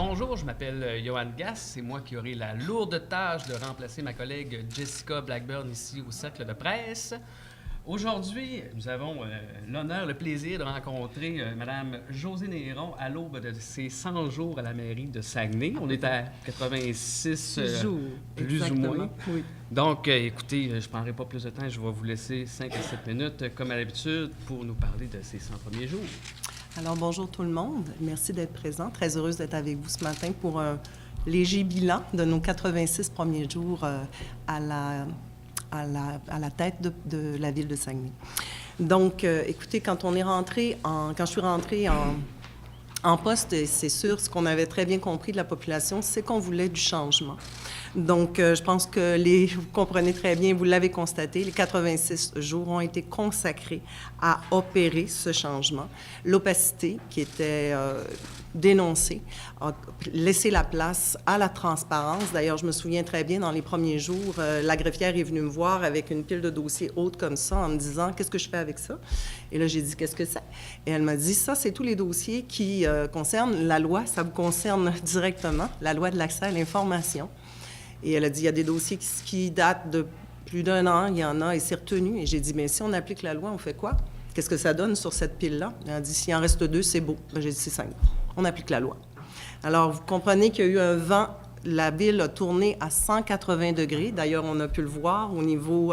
Bonjour, je m'appelle Johan Gass. C'est moi qui aurai la lourde tâche de remplacer ma collègue Jessica Blackburn ici au Cercle de presse. Aujourd'hui, nous avons l'honneur, le plaisir de rencontrer Mme Josée Néron à l'aube de ses 100 jours à la mairie de Saguenay. On est à 86 jours, plus exactement. ou moins. Oui. Donc, écoutez, je ne prendrai pas plus de temps. Je vais vous laisser 5 à 7 minutes, comme à l'habitude, pour nous parler de ces 100 premiers jours. Alors, bonjour tout le monde. Merci d'être présent. Très heureuse d'être avec vous ce matin pour un léger bilan de nos 86 premiers jours à la tête de la ville de Saguenay. Donc, écoutez, quand je suis rentrée en poste, c'est sûr, ce qu'on avait très bien compris de la population, c'est qu'on voulait du changement. Donc, je pense que vous comprenez très bien, vous l'avez constaté, les 86 jours ont été consacrés à opérer ce changement. L'opacité qui était dénoncée a laissé la place à la transparence. D'ailleurs, je me souviens très bien, dans les premiers jours, la greffière est venue me voir avec une pile de dossiers haute comme ça, en me disant « Qu'est-ce que je fais avec ça? » Et là, j'ai dit « Qu'est-ce que c'est? » Et elle m'a dit « Ça, c'est tous les dossiers qui concernent la loi, ça vous concerne directement, la loi de l'accès à l'information. » Et elle a dit, il y a des dossiers qui datent de plus d'1 an, il y en a, et c'est retenu. Et j'ai dit, bien, si on applique la loi, on fait quoi? Qu'est-ce que ça donne sur cette pile-là? Elle a dit, s'il en reste 2, c'est beau. Ben, j'ai dit, c'est simple. On applique la loi. Alors, vous comprenez qu'il y a eu un vent. La ville a tourné à 180 degrés. D'ailleurs, on a pu le voir au niveau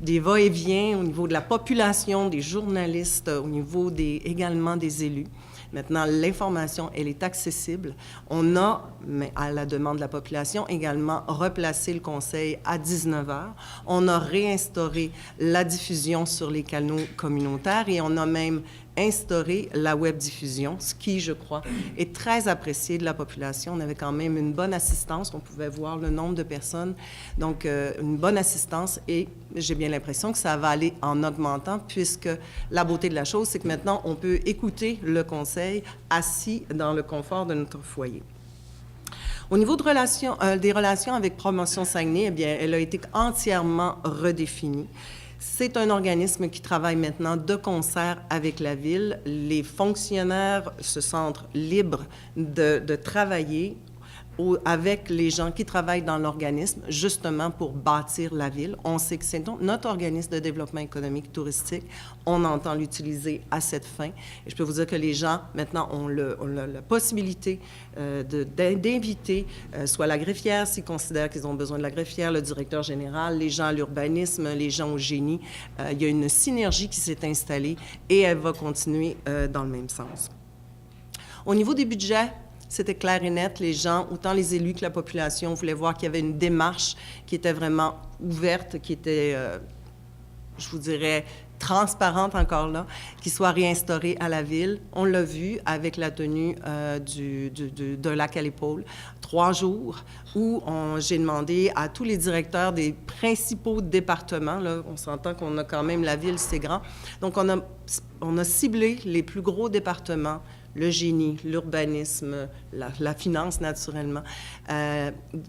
des va-et-vient, au niveau de la population, des journalistes, au niveau également des élus. Maintenant, l'information, elle est accessible. On a, mais à la demande de la population, également replacé le conseil à 19 h. On a réinstauré la diffusion sur les canaux communautaires et on a même instauré la web-diffusion, ce qui, je crois, est très apprécié de la population. On avait quand même une bonne assistance. On pouvait voir le nombre de personnes. Donc, une bonne assistance et j'ai bien l'impression que ça va aller en augmentant puisque la beauté de la chose, c'est que maintenant, on peut écouter le conseil assis dans le confort de notre foyer. Au niveau de des relations avec Promotion Saguenay, eh bien, elle a été entièrement redéfinie. C'est un organisme qui travaille maintenant de concert avec la ville. Les fonctionnaires se sentent libres de travailler avec les gens qui travaillent dans l'organisme, justement pour bâtir la ville. On sait que c'est notre organisme de développement économique touristique. On entend l'utiliser à cette fin. Et je peux vous dire que les gens, maintenant, ont la possibilité d'inviter soit la greffière, s'ils considèrent qu'ils ont besoin de la greffière, le directeur général, les gens à l'urbanisme, les gens au génie. Il y a une synergie qui s'est installée et elle va continuer dans le même sens. Au niveau des budgets, c'était clair et net. Les gens, autant les élus que la population, voulaient voir qu'il y avait une démarche qui était vraiment ouverte, qui était, je vous dirais, transparente encore là, qui soit réinstaurée à la ville. On l'a vu avec la tenue de lac à l'épaule, 3 jours, où j'ai demandé à tous les directeurs des principaux départements, là, on s'entend qu'on a quand même, la ville, c'est grand, donc on a ciblé les plus gros départements, le génie, l'urbanisme, la finance, naturellement.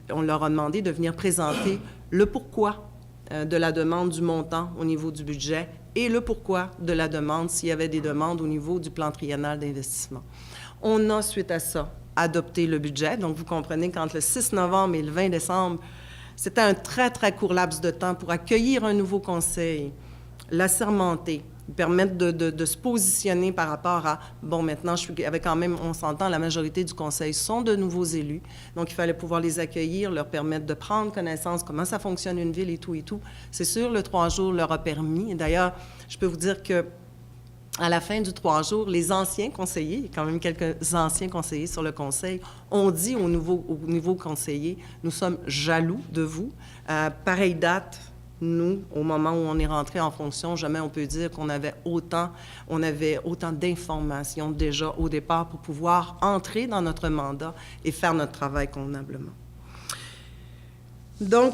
On leur a demandé de venir présenter le pourquoi de la demande du montant au niveau du budget et le pourquoi de la demande s'il y avait des demandes au niveau du plan triennal d'investissement. On a, suite à ça, adopté le budget. Donc, vous comprenez qu'entre le 6 novembre et le 20 décembre, c'était un très, très court laps de temps pour accueillir un nouveau conseil, l'assermenter, permettre de se positionner par rapport à, bon, maintenant, avec quand même, on s'entend, la majorité du conseil sont de nouveaux élus, donc il fallait pouvoir les accueillir, leur permettre de prendre connaissance, comment ça fonctionne une ville et tout et tout. C'est sûr, le 3 jours leur a permis. D'ailleurs, je peux vous dire que à la fin du 3 jours, les anciens conseillers, il y a quand même quelques anciens conseillers sur le conseil, ont dit aux nouveaux conseillers, nous sommes jaloux de vous. Pareille date, nous, au moment où on est rentré en fonction, jamais on peut dire qu'on avait autant d'informations déjà au départ pour pouvoir entrer dans notre mandat et faire notre travail convenablement. Donc,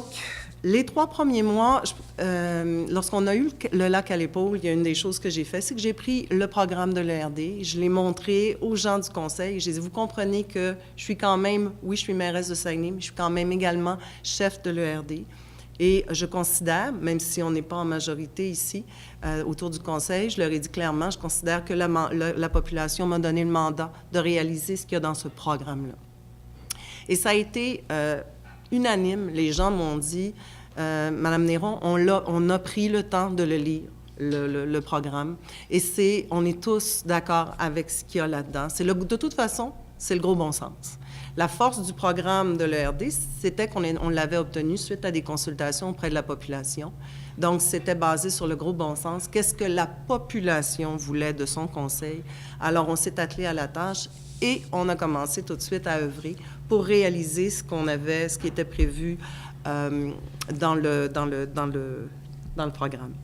les 3 premiers mois, lorsqu'on a eu le lac à l'épaule, il y a une des choses que j'ai fait, c'est que j'ai pris le programme de l'ERD, je l'ai montré aux gens du conseil, j'ai dit, vous comprenez que je suis quand même, oui, je suis mairesse de Saguenay, mais je suis quand même également chef de l'ERD. Et je considère, même si on n'est pas en majorité ici, autour du conseil, je leur ai dit clairement, je considère que la population m'a donné le mandat de réaliser ce qu'il y a dans ce programme-là. Et ça a été unanime. Les gens m'ont dit, Madame Néron, on a pris le temps de le lire, le programme. Et on est tous d'accord avec ce qu'il y a là-dedans. De toute façon, c'est le gros bon sens. La force du programme de l'ERD, c'était qu'on l'avait obtenu suite à des consultations auprès de la population. Donc, c'était basé sur le gros bon sens. Qu'est-ce que la population voulait de son conseil? Alors, on s'est attelé à la tâche et on a commencé tout de suite à œuvrer pour réaliser ce qui était prévu dans le programme.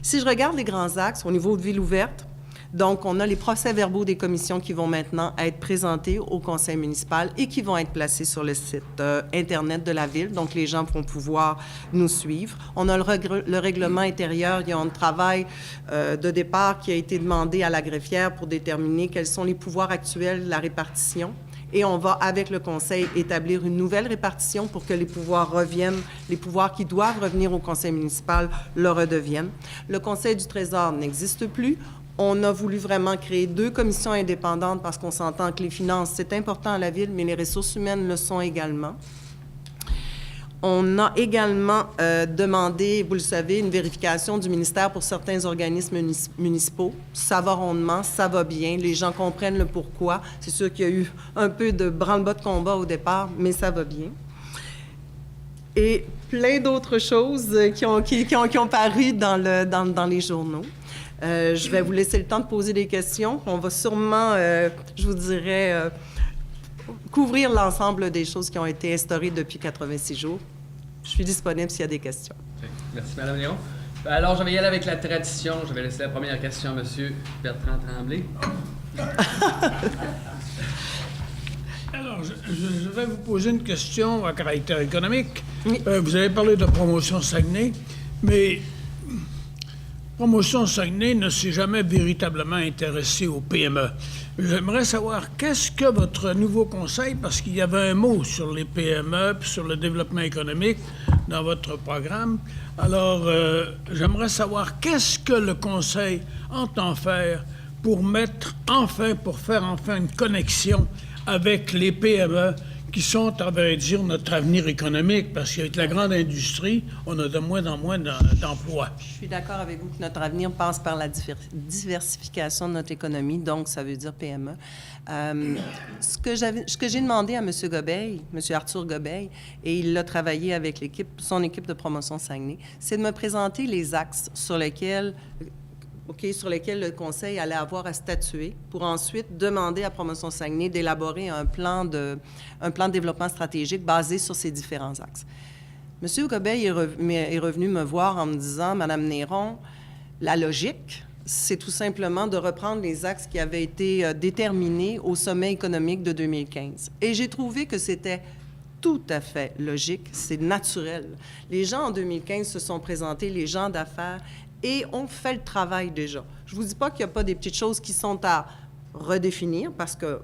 Si je regarde les grands axes au niveau de ville ouverte, donc, on a les procès-verbaux des commissions qui vont maintenant être présentés au conseil municipal et qui vont être placés sur le site Internet de la ville. Donc, les gens vont pouvoir nous suivre. On a le règlement intérieur. Il y a un travail de départ qui a été demandé à la greffière pour déterminer quels sont les pouvoirs actuels de la répartition. Et on va, avec le conseil, établir une nouvelle répartition pour que les pouvoirs reviennent, les pouvoirs qui doivent revenir au conseil municipal le redeviennent. Le conseil du Trésor n'existe plus. On a voulu vraiment créer 2 commissions indépendantes parce qu'on s'entend que les finances, c'est important à la ville, mais les ressources humaines le sont également. On a également demandé, vous le savez, une vérification du ministère pour certains organismes municipaux. Ça va rondement, ça va bien, les gens comprennent le pourquoi. C'est sûr qu'il y a eu un peu de branle-bas de combat au départ, mais ça va bien. Et plein d'autres choses qui ont paru dans les journaux. Je vais vous laisser le temps de poser des questions. On va sûrement, je vous dirais, couvrir l'ensemble des choses qui ont été instaurées depuis 86 jours. Je suis disponible s'il y a des questions. Merci, Mme Néron. Alors, je vais y aller avec la tradition. Je vais laisser la première question à M. Bertrand Tremblay. Alors, je vais vous poser une question à caractère économique. Oui. Vous avez parlé de Promotion Saguenay, mais Promotion Saguenay ne s'est jamais véritablement intéressée aux PME. J'aimerais savoir, qu'est-ce que votre nouveau conseil, parce qu'il y avait un mot sur les PME puis sur le développement économique dans votre programme. Alors, j'aimerais savoir, qu'est-ce que le conseil entend faire pour faire enfin une connexion avec les PME qui sont, à vrai dire, notre avenir économique, parce qu'avec la grande industrie, on a de moins en moins d'emplois. Je suis d'accord avec vous que notre avenir passe par la diversification de notre économie, donc ça veut dire PME. Ce que j'ai demandé à M. Gobeil, M. Arthur Gobeil, et il l'a travaillé avec son équipe de promotion Saguenay, c'est de me présenter les axes sur lesquels le conseil allait avoir à statuer pour ensuite demander à Promotion Saguenay d'élaborer un plan de développement stratégique basé sur ces différents axes. M. Gobeil est revenu me voir en me disant, « Madame Néron, la logique, c'est tout simplement de reprendre les axes qui avaient été déterminés au sommet économique de 2015. » Et j'ai trouvé que c'était tout à fait logique, c'est naturel. Les gens en 2015 se sont présentés, les gens d'affaires, et on fait le travail déjà. Je ne vous dis pas qu'il n'y a pas des petites choses qui sont à redéfinir, parce que,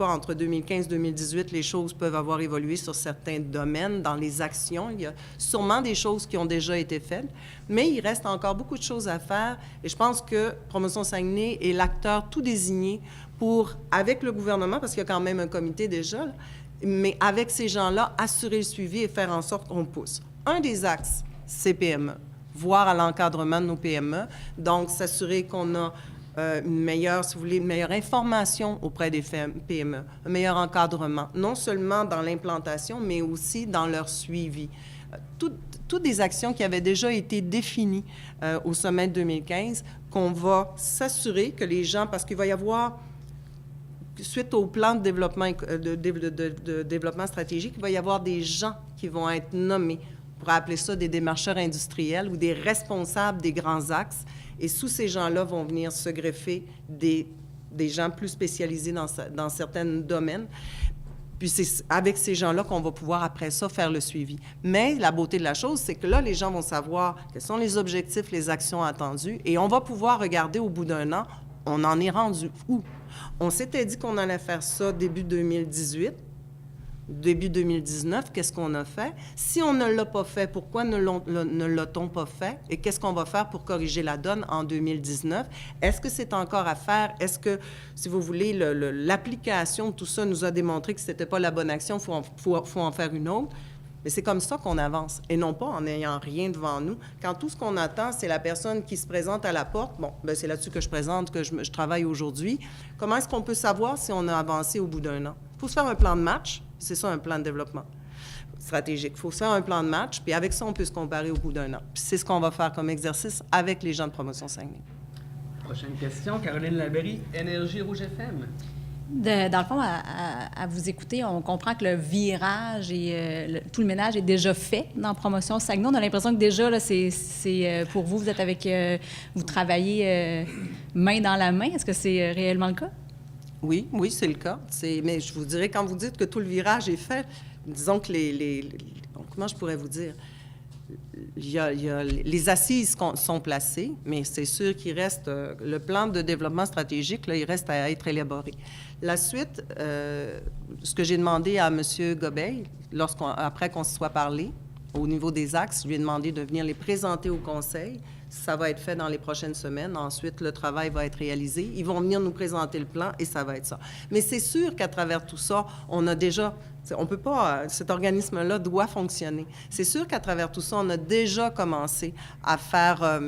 entre 2015 et 2018, les choses peuvent avoir évolué sur certains domaines, dans les actions. Il y a sûrement des choses qui ont déjà été faites, mais il reste encore beaucoup de choses à faire. Et je pense que Promotion Saguenay est l'acteur tout désigné pour, avec le gouvernement, parce qu'il y a quand même un comité déjà, mais avec ces gens-là, assurer le suivi et faire en sorte qu'on pousse. Un des axes, c'est PME. Voir à l'encadrement de nos PME, donc s'assurer qu'on a une meilleure information auprès des PME, un meilleur encadrement, non seulement dans l'implantation, mais aussi dans leur suivi. Toutes des actions qui avaient déjà été définies au sommet de 2015, qu'on va s'assurer que les gens, parce qu'il va y avoir, suite au plan de développement, de développement stratégique, il va y avoir des gens qui vont être nommés. On pourrait appeler ça des démarcheurs industriels ou des responsables des grands axes. Et sous ces gens-là vont venir se greffer des gens plus spécialisés dans certains domaines. Puis c'est avec ces gens-là qu'on va pouvoir, après ça, faire le suivi. Mais la beauté de la chose, c'est que là, les gens vont savoir quels sont les objectifs, les actions attendues, et on va pouvoir regarder au bout d'un an, on en est rendu où? On s'était dit qu'on allait faire ça début 2018. Début 2019, qu'est-ce qu'on a fait? Si on ne l'a pas fait, pourquoi ne l'a-t-on pas fait? Et qu'est-ce qu'on va faire pour corriger la donne en 2019? Est-ce que c'est encore à faire? Est-ce que, si vous voulez, l'application de tout ça nous a démontré que ce n'était pas la bonne action, faut en faire une autre? Mais c'est comme ça qu'on avance, et non pas en n'ayant rien devant nous. Quand tout ce qu'on attend, c'est la personne qui se présente à la porte, bon, bien, c'est là-dessus que je travaille aujourd'hui. Comment est-ce qu'on peut savoir si on a avancé au bout d'un an? Il faut se faire un plan de match, c'est ça un plan de développement stratégique. Il faut se faire un plan de match, puis avec ça, on peut se comparer au bout d'un an. Puis c'est ce qu'on va faire comme exercice avec les gens de Promotion Saguenay. Prochaine question, Caroline Labéry, Énergie Rouge FM. Dans le fond, à vous écouter, on comprend que le virage et tout le ménage est déjà fait dans Promotion Saguenay. On a l'impression que déjà, là, c'est pour vous, vous travaillez main dans la main. Est-ce que c'est réellement le cas? Oui, c'est le cas. Mais je vous dirais, quand vous dites que tout le virage est fait, disons que comment je pourrais vous dire? Les assises sont placées, mais c'est sûr qu'il reste le plan de développement stratégique, là, il reste à être élaboré. La suite, ce que j'ai demandé à M. Gobeil, après qu'on se soit parlé, au niveau des axes, je lui ai demandé de venir les présenter au Conseil. Ça va être fait dans les prochaines semaines. Ensuite, le travail va être réalisé. Ils vont venir nous présenter le plan et ça va être ça. Mais c'est sûr qu'à travers tout ça, on a déjà... On peut pas... Cet organisme-là doit fonctionner. C'est sûr qu'à travers tout ça, on a déjà commencé à faire...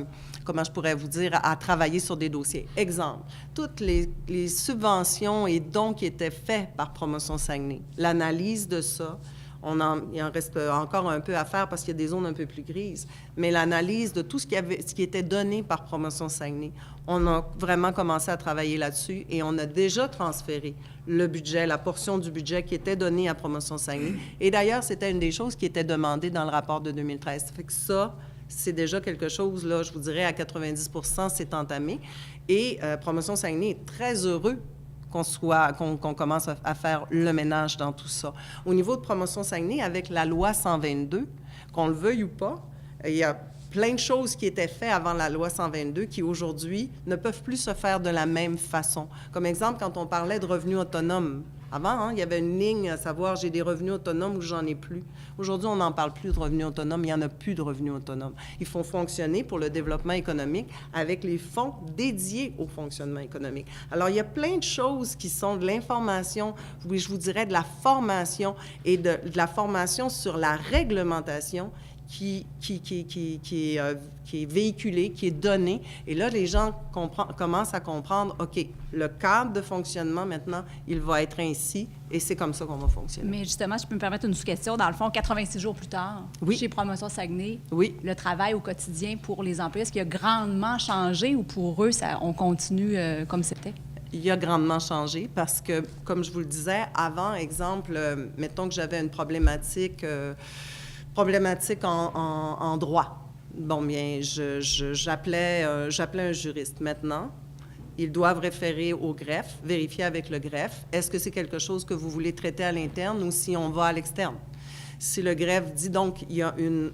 comment je pourrais vous dire, à travailler sur des dossiers. Exemple, toutes les subventions et dons qui étaient faits par Promotion Saguenay, l'analyse de ça, il en reste encore un peu à faire parce qu'il y a des zones un peu plus grises, mais l'analyse de tout ce qui était donné par Promotion Saguenay, on a vraiment commencé à travailler là-dessus et on a déjà transféré le budget, la portion du budget qui était donnée à Promotion Saguenay. Et d'ailleurs, c'était une des choses qui était demandée dans le rapport de 2013. Ça fait que ça, c'est déjà quelque chose, là, je vous dirais, à 90 % c'est entamé. Et Promotion Saguenay est très heureux qu'on commence à faire le ménage dans tout ça. Au niveau de Promotion Saguenay, avec la loi 122, qu'on le veuille ou pas, il y a plein de choses qui étaient faites avant la loi 122 qui, aujourd'hui, ne peuvent plus se faire de la même façon. Comme exemple, quand on parlait de revenus autonomes, avant, il y avait une ligne à savoir j'ai des revenus autonomes ou j'en ai plus. Aujourd'hui, on n'en parle plus de revenus autonomes. Il n'y en a plus de revenus autonomes. Il faut fonctionner pour le développement économique avec les fonds dédiés au fonctionnement économique. Alors, il y a plein de choses qui sont de l'information, oui, je vous dirais de la formation et de la formation sur la réglementation qui est véhiculé, qui est donné. Et là, les gens commencent à comprendre, OK, le cadre de fonctionnement, maintenant, il va être ainsi, et c'est comme ça qu'on va fonctionner. Mais justement, je peux me permettre une sous-question. Dans le fond, 86 jours plus tard, oui, chez Promotion Saguenay, oui, le travail au quotidien pour les employés, est-ce qu'il a grandement changé ou pour eux, on continue comme c'était? Il a grandement changé parce que, comme je vous le disais, avant, exemple, mettons que j'avais une problématique en droit. Bon, bien, j'appelais un juriste. Maintenant, ils doivent référer au greffe, vérifier avec le greffe, est-ce que c'est quelque chose que vous voulez traiter à l'interne ou si on va à l'externe? Si le greffe dit donc, il y a une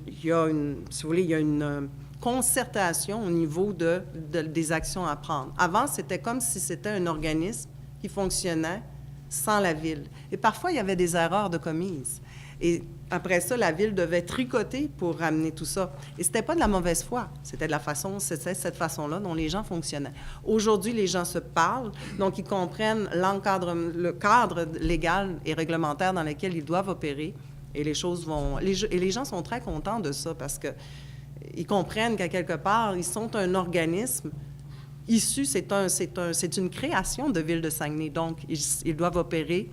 concertation au niveau des actions à prendre. Avant, c'était comme si c'était un organisme qui fonctionnait sans la Ville. Et parfois, il y avait des erreurs de commises. Et après ça, la Ville devait tricoter pour ramener tout ça. Et c'était pas de la mauvaise foi. C'était cette façon-là dont les gens fonctionnaient. Aujourd'hui, les gens se parlent, donc ils comprennent le cadre légal et réglementaire dans lequel ils doivent opérer. Et les choses vont... Et les gens sont très contents de ça parce qu'ils comprennent qu'à quelque part, ils sont un organisme issu, c'est une création de Ville de Saguenay. Donc, ils doivent opérer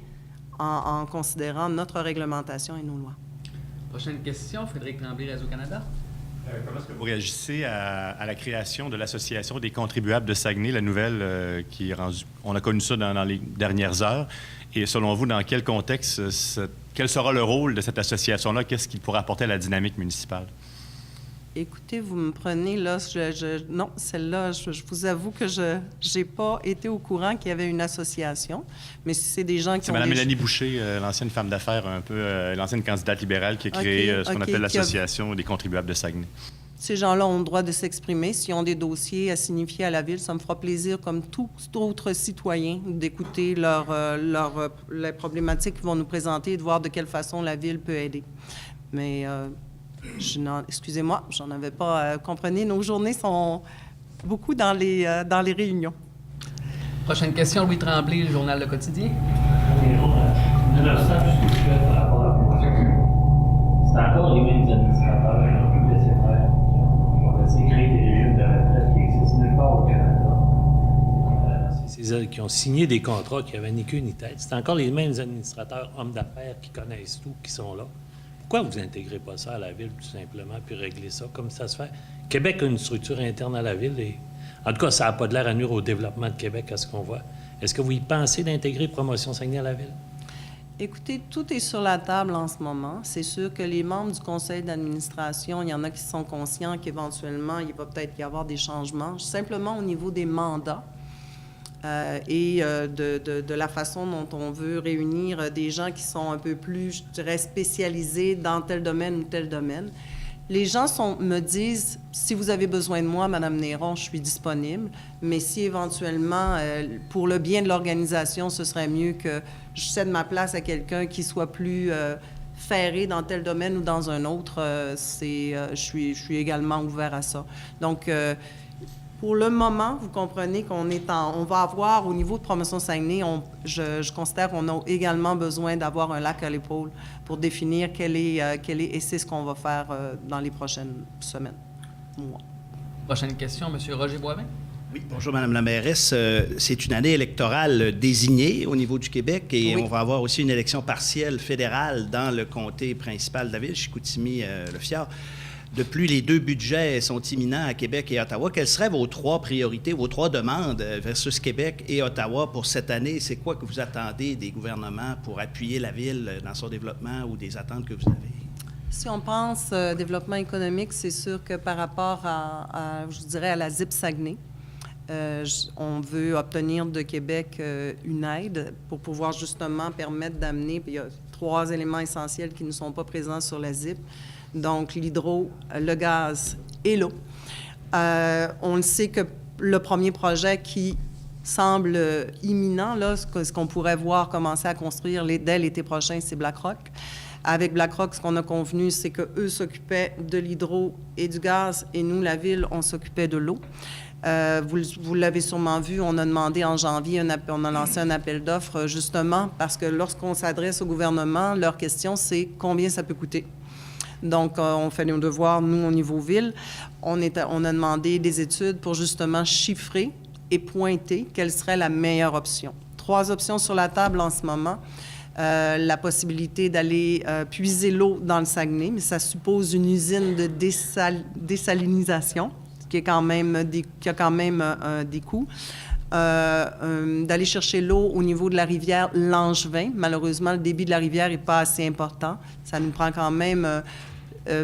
en considérant notre réglementation et nos lois. Prochaine question, Frédéric Tremblay, Radio-Canada. Comment est-ce que vous réagissez à la création de l'Association des contribuables de Saguenay, la nouvelle qui est rendue... On a connu ça dans les dernières heures. Et selon vous, dans quel contexte, quel sera le rôle de cette association-là? Qu'est-ce qu'il pourra apporter à la dynamique municipale? Écoutez, vous me prenez là, non, celle-là, je vous avoue que je n'ai pas été au courant qu'il y avait une association, mais si c'est des gens qui C'est Mme Mélanie Boucher, l'ancienne femme d'affaires, un peu, l'ancienne candidate libérale qui a créé ce qu'on appelle l'Association des contribuables de Saguenay. Ces gens-là ont le droit de s'exprimer. S'ils ont des dossiers à signifier à la Ville, ça me fera plaisir, comme tout autre citoyen, d'écouter les problématiques qu'ils vont nous présenter et de voir de quelle façon la Ville peut aider. Mais, excusez-moi, j'en avais pas... comprenez, nos journées sont beaucoup dans les réunions. Prochaine question, Louis Tremblay, le Journal Le Quotidien. C'est encore les mêmes administrateurs qui ont pu laisser faire, qui ont laissé créer des régimes de retraite qui existent nulle part au Canada. C'est eux qui ont signé des contrats qui n'avaient ni queue ni tête. C'est encore les mêmes administrateurs, hommes d'affaires qui connaissent tout, qui sont là. Pourquoi vous n'intégrez pas ça à la Ville, tout simplement, puis régler ça comme ça se fait? Québec a une structure interne à la Ville et, en tout cas, ça n'a pas de l'air à nuire au développement de Québec à ce qu'on voit. Est-ce que vous y pensez d'intégrer Promotion Saguenay à la Ville? Écoutez, tout est sur la table en ce moment. C'est sûr que les membres du conseil d'administration, il y en a qui sont conscients qu'éventuellement, il va peut-être y avoir des changements, simplement au niveau des mandats de la façon dont on veut réunir des gens qui sont un peu plus, je dirais, spécialisés dans tel domaine ou tel domaine. Les gens me disent, si vous avez besoin de moi, Mme Néron, je suis disponible, mais si éventuellement, pour le bien de l'organisation, ce serait mieux que je cède ma place à quelqu'un qui soit plus ferré dans tel domaine ou dans un autre, je suis également ouvert à ça. Donc, pour le moment, vous comprenez on va avoir, au niveau de Promotion Saguenay, je considère qu'on a également besoin d'avoir un lac à l'épaule pour définir quel est, et c'est ce qu'on va faire dans les prochaines semaines, mois. Prochaine question, M. Roger Boivin. Oui, bonjour, Mme la mairesse. C'est une année électorale désignée au niveau du Québec et oui. on va avoir aussi une élection partielle fédérale dans le comté principal de la ville, Chicoutimi-Le Fjord. De plus, les 2 budgets sont imminents à Québec et Ottawa. Quelles seraient vos 3 priorités, vos 3 demandes versus Québec et Ottawa pour cette année? C'est quoi que vous attendez des gouvernements pour appuyer la ville dans son développement ou des attentes que vous avez? Si on pense développement économique, c'est sûr que par rapport je dirais, à la ZIP Saguenay, on veut obtenir de Québec une aide pour pouvoir justement permettre d'amener, puis il y a 3 éléments essentiels qui ne sont pas présents sur la ZIP, donc l'hydro, le gaz et l'eau. On le sait que le premier projet qui semble imminent, là, ce qu'on pourrait voir commencer à construire dès l'été prochain, c'est BlackRock. Avec BlackRock, ce qu'on a convenu, c'est qu'eux s'occupaient de l'hydro et du gaz, et nous, la Ville, on s'occupait de l'eau. Vous l'avez sûrement vu, on a demandé en janvier, on a lancé un appel d'offres, justement, parce que lorsqu'on s'adresse au gouvernement, leur question, c'est combien ça peut coûter. Donc, on fait nos devoirs, nous, au niveau ville. On a demandé des études pour justement chiffrer et pointer quelle serait la meilleure option. 3 options sur la table en ce moment. La possibilité d'aller puiser l'eau dans le Saguenay, mais ça suppose une usine de désalinisation, qui a quand même des coûts. D'aller chercher l'eau au niveau de la rivière Langevin. Malheureusement, le débit de la rivière n'est pas assez important. Ça nous prend quand même...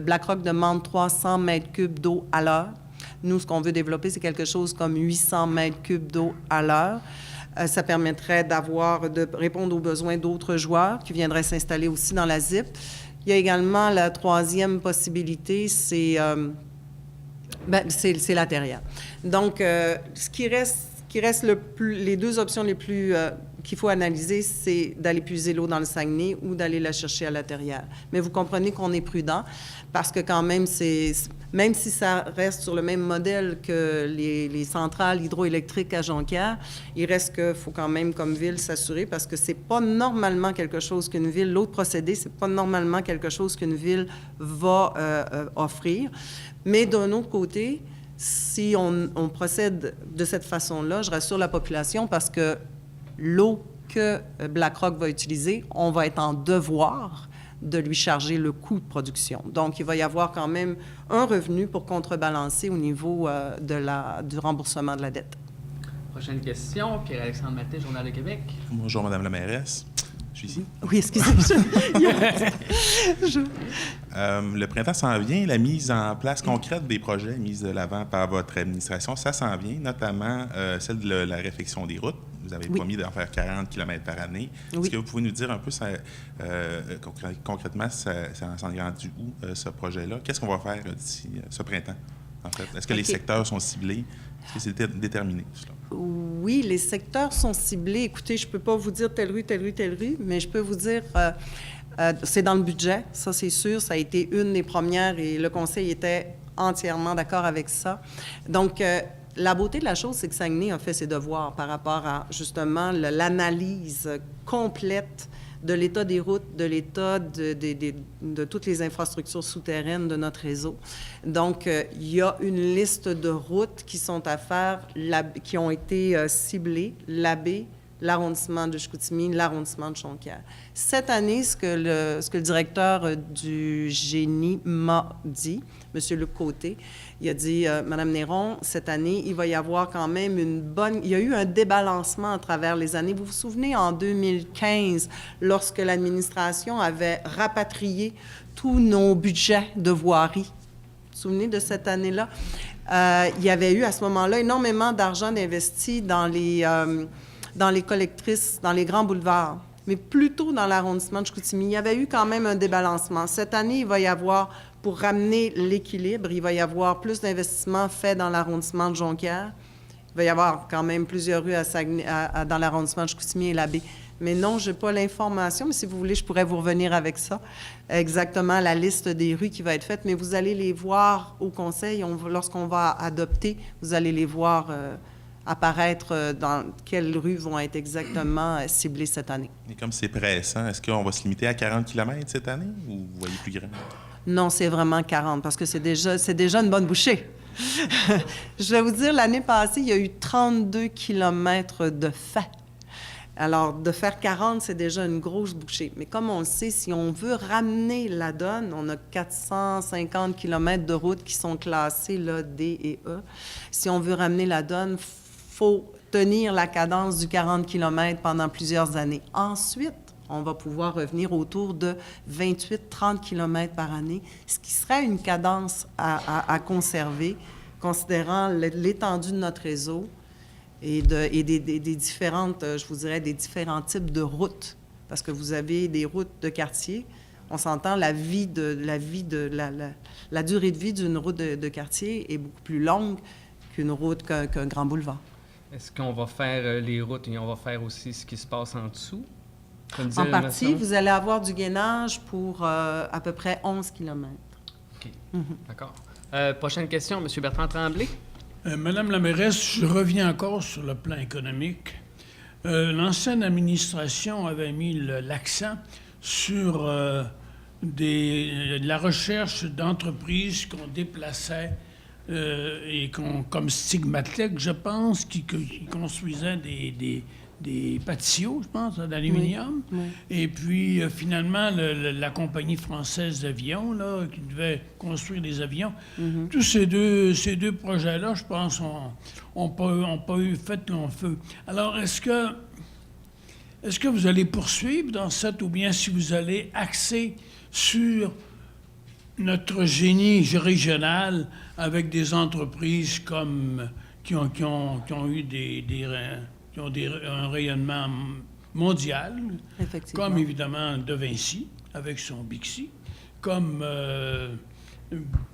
BlackRock demande 300 mètres cubes d'eau à l'heure. Nous, ce qu'on veut développer, c'est quelque chose comme 800 mètres cubes d'eau à l'heure. Ça permettrait de répondre aux besoins d'autres joueurs qui viendraient s'installer aussi dans la ZIP. Il y a également la 3e possibilité, c'est la terrière. Donc, ce qui reste les 2 options les plus qu'il faut analyser, c'est d'aller puiser l'eau dans le Saguenay ou d'aller la chercher à la terrière. Mais vous comprenez qu'on est prudent parce que quand même, même si ça reste sur le même modèle que les centrales hydroélectriques à Jonquière, il reste qu'il faut quand même, comme ville, s'assurer parce que c'est pas normalement quelque chose qu'une ville, l'autre procédé, c'est pas normalement quelque chose qu'une ville va offrir. Mais d'un autre côté, si on procède de cette façon-là, je rassure la population parce que l'eau que BlackRock va utiliser, on va être en devoir de lui charger le coût de production. Donc, il va y avoir quand même un revenu pour contrebalancer au niveau du remboursement de la dette. Prochaine question, Pierre-Alexandre Maté, Journal de Québec. Bonjour, Madame la mairesse. Je suis ici. Oui, excusez-moi. Le printemps s'en vient, la mise en place concrète des projets mis de l'avant par votre administration, ça s'en vient, notamment celle de la réfection des routes. Vous avez Oui. promis d'en faire 40 km par année. Oui. Est-ce que vous pouvez nous dire un peu concrètement, ça s'en est rendu où, ce projet-là? Qu'est-ce qu'on va faire d'ici ce printemps, en fait? Est-ce que les secteurs sont ciblés? Est-ce que c'est déterminé, cela? Oui, les secteurs sont ciblés. Écoutez, je ne peux pas vous dire telle rue, telle rue, telle rue, mais je peux vous dire, c'est dans le budget, ça c'est sûr. Ça a été une des premières et le Conseil était entièrement d'accord avec ça. Donc, la beauté de la chose, c'est que Saguenay a fait ses devoirs par rapport à, justement, l'analyse complète de l'état des routes, de l'état de toutes les infrastructures souterraines de notre réseau. Donc, il y a une liste de routes qui sont à faire, qui ont été ciblées, la baie, l'arrondissement de Chicoutimi, l'arrondissement de Jonquière. Cette année, ce que le directeur du génie m'a dit, M. Luc Côté, il a dit, Mme Néron, cette année, il va y avoir quand même il y a eu un débalancement à travers les années. Vous vous souvenez, en 2015, lorsque l'administration avait rapatrié tous nos budgets de voirie, vous vous souvenez de cette année-là? Il y avait eu à ce moment-là énormément d'argent investi dans les collectrices, dans les grands boulevards, mais plutôt dans l'arrondissement de Chicoutimi. Il y avait eu quand même un débalancement. Cette année, il va y avoir, pour ramener l'équilibre, il va y avoir plus d'investissements faits dans l'arrondissement de Jonquière. Il va y avoir quand même plusieurs rues dans l'arrondissement de Chicoutimi et la baie. Mais non, je n'ai pas l'information, mais si vous voulez, je pourrais vous revenir avec ça. Exactement la liste des rues qui va être faite, mais vous allez les voir au Conseil. Lorsqu'on va adopter, vous allez les voir apparaître dans quelles rues vont être exactement ciblées cette année. Et comme c'est pressant, est-ce qu'on va se limiter à 40 km cette année ou vous voyez plus grand? Non, c'est vraiment 40 parce que c'est déjà une bonne bouchée. Je vais vous dire, l'année passée, il y a eu 32 km de fait. Alors, de faire 40, c'est déjà une grosse bouchée. Mais comme on le sait, si on veut ramener la donne, on a 450 km de routes qui sont classées là, D et E. Si on veut ramener la donne, il faut tenir la cadence du 40 km pendant plusieurs années. Ensuite, on va pouvoir revenir autour de 28-30 km par année, ce qui serait une cadence à conserver, considérant l'étendue de notre réseau et des différentes, je vous dirais, des différents types de routes. Parce que vous avez des routes de quartier. On s'entend, la durée de vie d'une route de quartier est beaucoup plus longue qu'une route qu'un grand boulevard. Est-ce qu'on va faire les routes et on va faire aussi ce qui se passe en dessous? En partie, vous allez avoir du gainage pour à peu près 11 km. OK. D'accord. Prochaine question, M. Bertrand Tremblay. Madame la mairesse, je reviens encore sur le plan économique. L'ancienne administration avait mis l'accent sur la recherche d'entreprises qu'on déplaçait et comme Stigmatec, je pense, qui construisaient des patiots, je pense, d'aluminium. Oui, oui. Et puis, finalement, la compagnie française d'avions, là, qui devait construire des avions, tous ces deux projets-là, je pense, n'ont pas eu fait long feu. Alors, est-ce que vous allez poursuivre dans cette, ou bien si vous allez axer sur notre génie régional avec des entreprises qui ont eu un rayonnement mondial, comme évidemment De Vinci, avec son Bixi, comme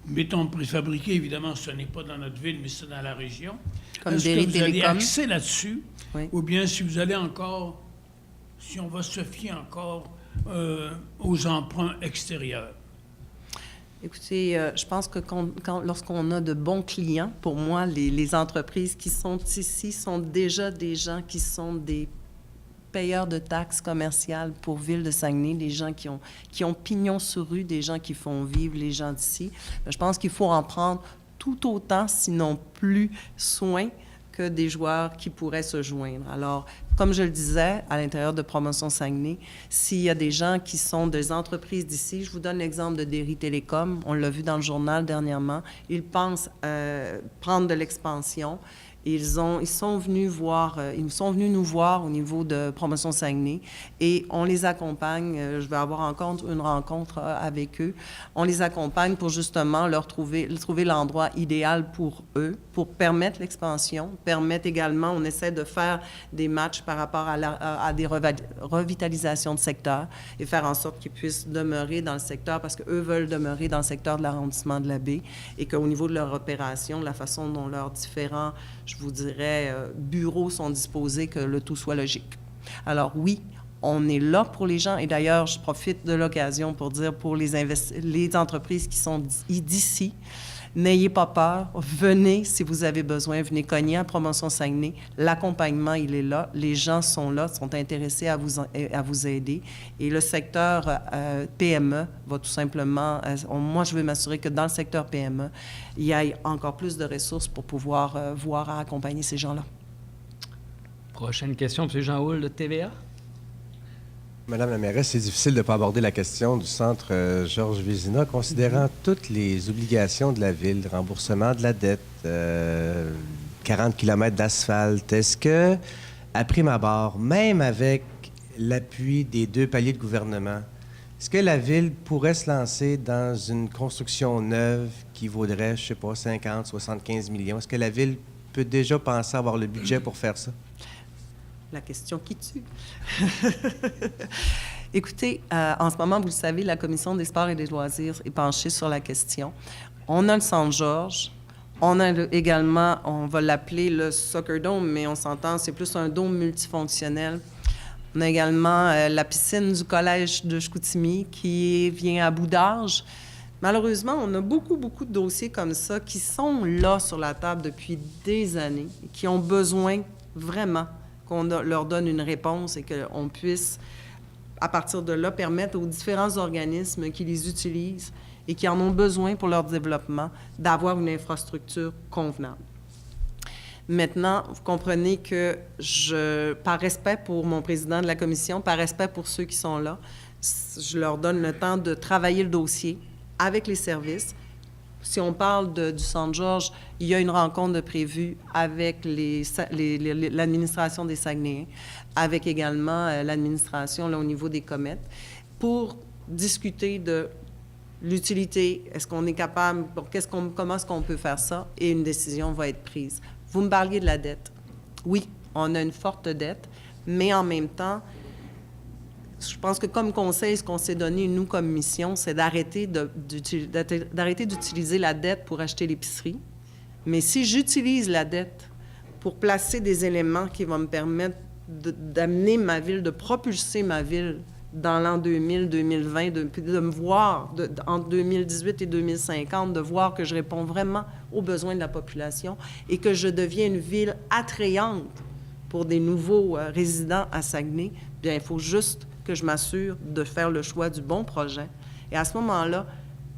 béton préfabriqué, évidemment, ce n'est pas dans notre ville, mais c'est dans la région. Comme Est-ce Berry que vous allez Télécom. axer là-dessus, Oui. ou bien si vous allez encore, si on va se fier encore aux emprunts extérieurs? Écoutez, je pense que lorsqu'on a de bons clients, pour moi, les entreprises qui sont ici sont déjà des gens qui sont des payeurs de taxes commerciales pour Ville de Saguenay, des gens qui ont pignon sur rue, des gens qui font vivre les gens d'ici. Je pense qu'il faut en prendre tout autant, sinon plus, soin que des joueurs qui pourraient se joindre. Alors, comme je le disais, à l'intérieur de Promotion Saguenay, s'il y a des gens qui sont des entreprises d'ici, je vous donne l'exemple de Berry Télécom, on l'a vu dans le journal dernièrement, ils pensent prendre de l'expansion Ils sont venus nous voir au niveau de Promotion Saguenay et on les accompagne. Je vais avoir encore une rencontre avec eux. On les accompagne pour justement leur trouver l'endroit idéal pour eux, pour permettre l'expansion, permettre également, on essaie de faire des matchs par rapport à des revitalisations de secteur et faire en sorte qu'ils puissent demeurer dans le secteur parce qu'eux veulent demeurer dans le secteur de l'arrondissement de la Baie et qu'au niveau de leur opération, de la façon dont leurs différents, je vous dirais, bureaux sont disposés, que le tout soit logique. Alors oui, on est là pour les gens et d'ailleurs, je profite de l'occasion pour dire pour les entreprises qui sont d'ici, n'ayez pas peur, venez si vous avez besoin, venez cogner à Promotion Saguenay. L'accompagnement, il est là, les gens sont là, sont intéressés à vous aider. Et le secteur PME va tout simplement... moi, je veux m'assurer que dans le secteur PME, il y ait encore plus de ressources pour pouvoir voir à accompagner ces gens-là. Prochaine question, M. Jean Houle de TVA. Madame la mairesse, c'est difficile de ne pas aborder la question du centre Georges Vézina, considérant toutes les obligations de la ville, remboursement de la dette, 40 km d'asphalte. Est-ce que, à prime abord, même avec l'appui des 2 paliers de gouvernement, est-ce que la ville pourrait se lancer dans une construction neuve qui vaudrait, je ne sais pas, 50, 75 millions? Est-ce que la ville peut déjà penser avoir le budget pour faire ça? La question qui tue. Écoutez, en ce moment, vous le savez, la Commission des sports et des loisirs est penchée sur la question. On a le Centre Georges. On a également, on va l'appeler le Soccer Dome, mais on s'entend, c'est plus un dôme multifonctionnel. On a également la piscine du Collège de Chicoutimi qui vient à bout d'âge. Malheureusement, on a beaucoup de dossiers comme ça qui sont là sur la table depuis des années, qui ont besoin vraiment qu'on leur donne une réponse et qu'on puisse, à partir de là, permettre aux différents organismes qui les utilisent et qui en ont besoin pour leur développement d'avoir une infrastructure convenable. Maintenant, vous comprenez que par respect pour mon président de la commission, par respect pour ceux qui sont là, je leur donne le temps de travailler le dossier avec les services. Si on parle du Centre Georges, il y a une rencontre de prévue avec l'administration des Saguenayens, avec également l'administration là, au niveau des comètes, pour discuter de l'utilité, est-ce qu'on est capable, comment est-ce qu'on peut faire ça, et une décision va être prise. Vous me parliez de la dette. Oui, on a une forte dette, mais en même temps, je pense que comme conseil, ce qu'on s'est donné, nous, comme mission, c'est d'arrêter d'utiliser la dette pour acheter l'épicerie. Mais si j'utilise la dette pour placer des éléments qui vont me permettre d'amener ma ville, de propulser ma ville dans l'an 2000, 2020, de me voir, entre 2018 et 2050, de voir que je réponds vraiment aux besoins de la population et que je deviens une ville attrayante pour des nouveaux résidents à Saguenay, bien, il faut juste que je m'assure de faire le choix du bon projet. Et à ce moment-là,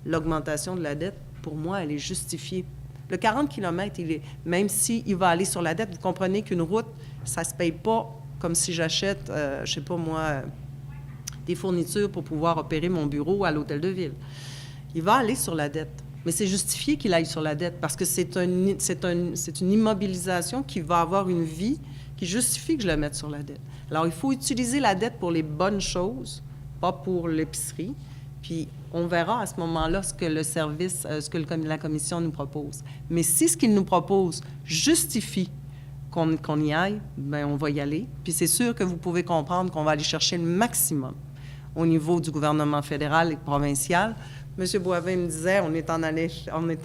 l'augmentation de la dette, pour moi, elle est justifiée. Le 40 km, même s'il va aller sur la dette, vous comprenez qu'une route, ça ne se paye pas comme si j'achète, je ne sais pas moi, des fournitures pour pouvoir opérer mon bureau à l'hôtel de ville. Il va aller sur la dette. Mais c'est justifié qu'il aille sur la dette parce que c'est une immobilisation qui va avoir une vie qui justifie que je la mette sur la dette. Alors, il faut utiliser la dette pour les bonnes choses, pas pour l'épicerie. Puis, on verra à ce moment-là ce que le service, ce que la commission nous propose. Mais si ce qu'il nous propose justifie qu'on y aille, bien, on va y aller. Puis, c'est sûr que vous pouvez comprendre qu'on va aller chercher le maximum au niveau du gouvernement fédéral et provincial. M. Boivin me disait, on est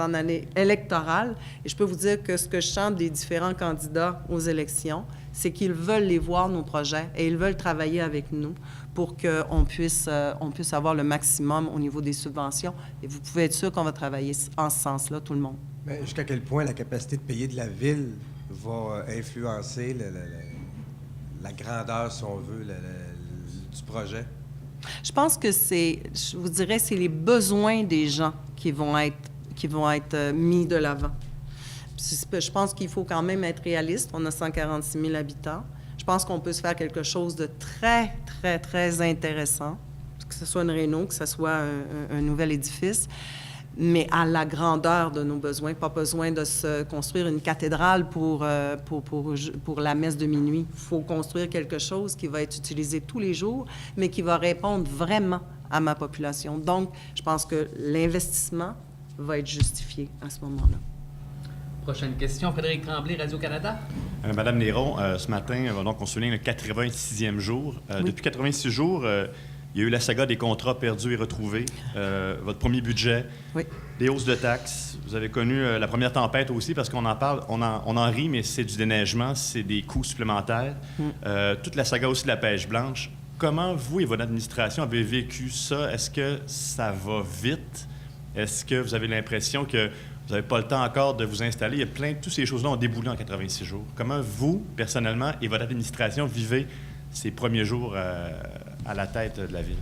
en année électorale, et je peux vous dire que ce que je sens des différents candidats aux élections, c'est qu'ils veulent les voir, nos projets, et ils veulent travailler avec nous pour qu'on puisse avoir le maximum au niveau des subventions. Et vous pouvez être sûr qu'on va travailler en ce sens-là, tout le monde. Mais jusqu'à quel point la capacité de payer de la ville va influencer la grandeur, si on veut, du projet? Je pense que je vous dirais, c'est les besoins des gens qui vont être mis de l'avant. Je pense qu'il faut quand même être réaliste. On a 146 000 habitants. Je pense qu'on peut se faire quelque chose de très, très, très intéressant, que ce soit une réno, que ce soit un nouvel édifice. mais à la grandeur de nos besoins. Pas besoin de se construire une cathédrale pour la messe de minuit. Il faut construire quelque chose qui va être utilisé tous les jours, mais qui va répondre vraiment à ma population. Donc, je pense que l'investissement va être justifié à ce moment-là. Prochaine question, Frédéric Tremblay, Radio-Canada. Madame Néron, ce matin, donc, on souligne le 86e jour. Oui. Depuis 86 jours, il y a eu la saga des contrats perdus et retrouvés, votre premier budget, Oui. des hausses de taxes. Vous avez connu la première tempête aussi, parce qu'on en parle, on en rit, mais c'est du déneigement, c'est des coûts supplémentaires. Toute la saga aussi de la pêche blanche. Comment vous et votre administration avez vécu ça? Est-ce que ça va vite? Est-ce que vous avez l'impression que vous n'avez pas le temps encore de vous installer? Il y a toutes ces choses-là ont déboulé en 86 jours. Comment vous, personnellement, et votre administration vivez ces premiers jours à la tête de la ville?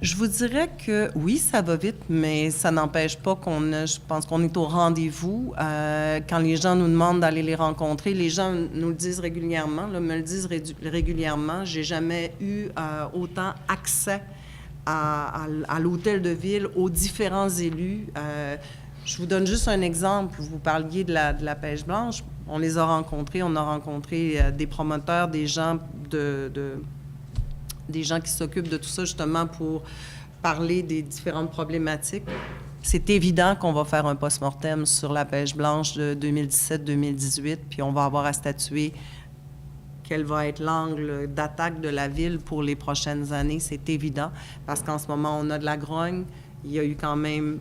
Je vous dirais que oui, ça va vite, mais ça n'empêche pas je pense qu'on est au rendez-vous. Quand les gens nous demandent d'aller les rencontrer, les gens nous le disent régulièrement, me le disent régulièrement. J'ai jamais eu autant accès à l'hôtel de ville, aux différents élus. Je vous donne juste un exemple. Vous parliez de la pêche blanche. On les a rencontrés. On a rencontré des promoteurs, des gens des gens qui s'occupent de tout ça, justement, pour parler des différentes problématiques. C'est évident qu'on va faire un post-mortem sur la pêche blanche de 2017-2018, puis on va avoir à statuer quel va être l'angle d'attaque de la ville pour les prochaines années. C'est évident, parce qu'en ce moment, on a de la grogne. Il y a eu quand même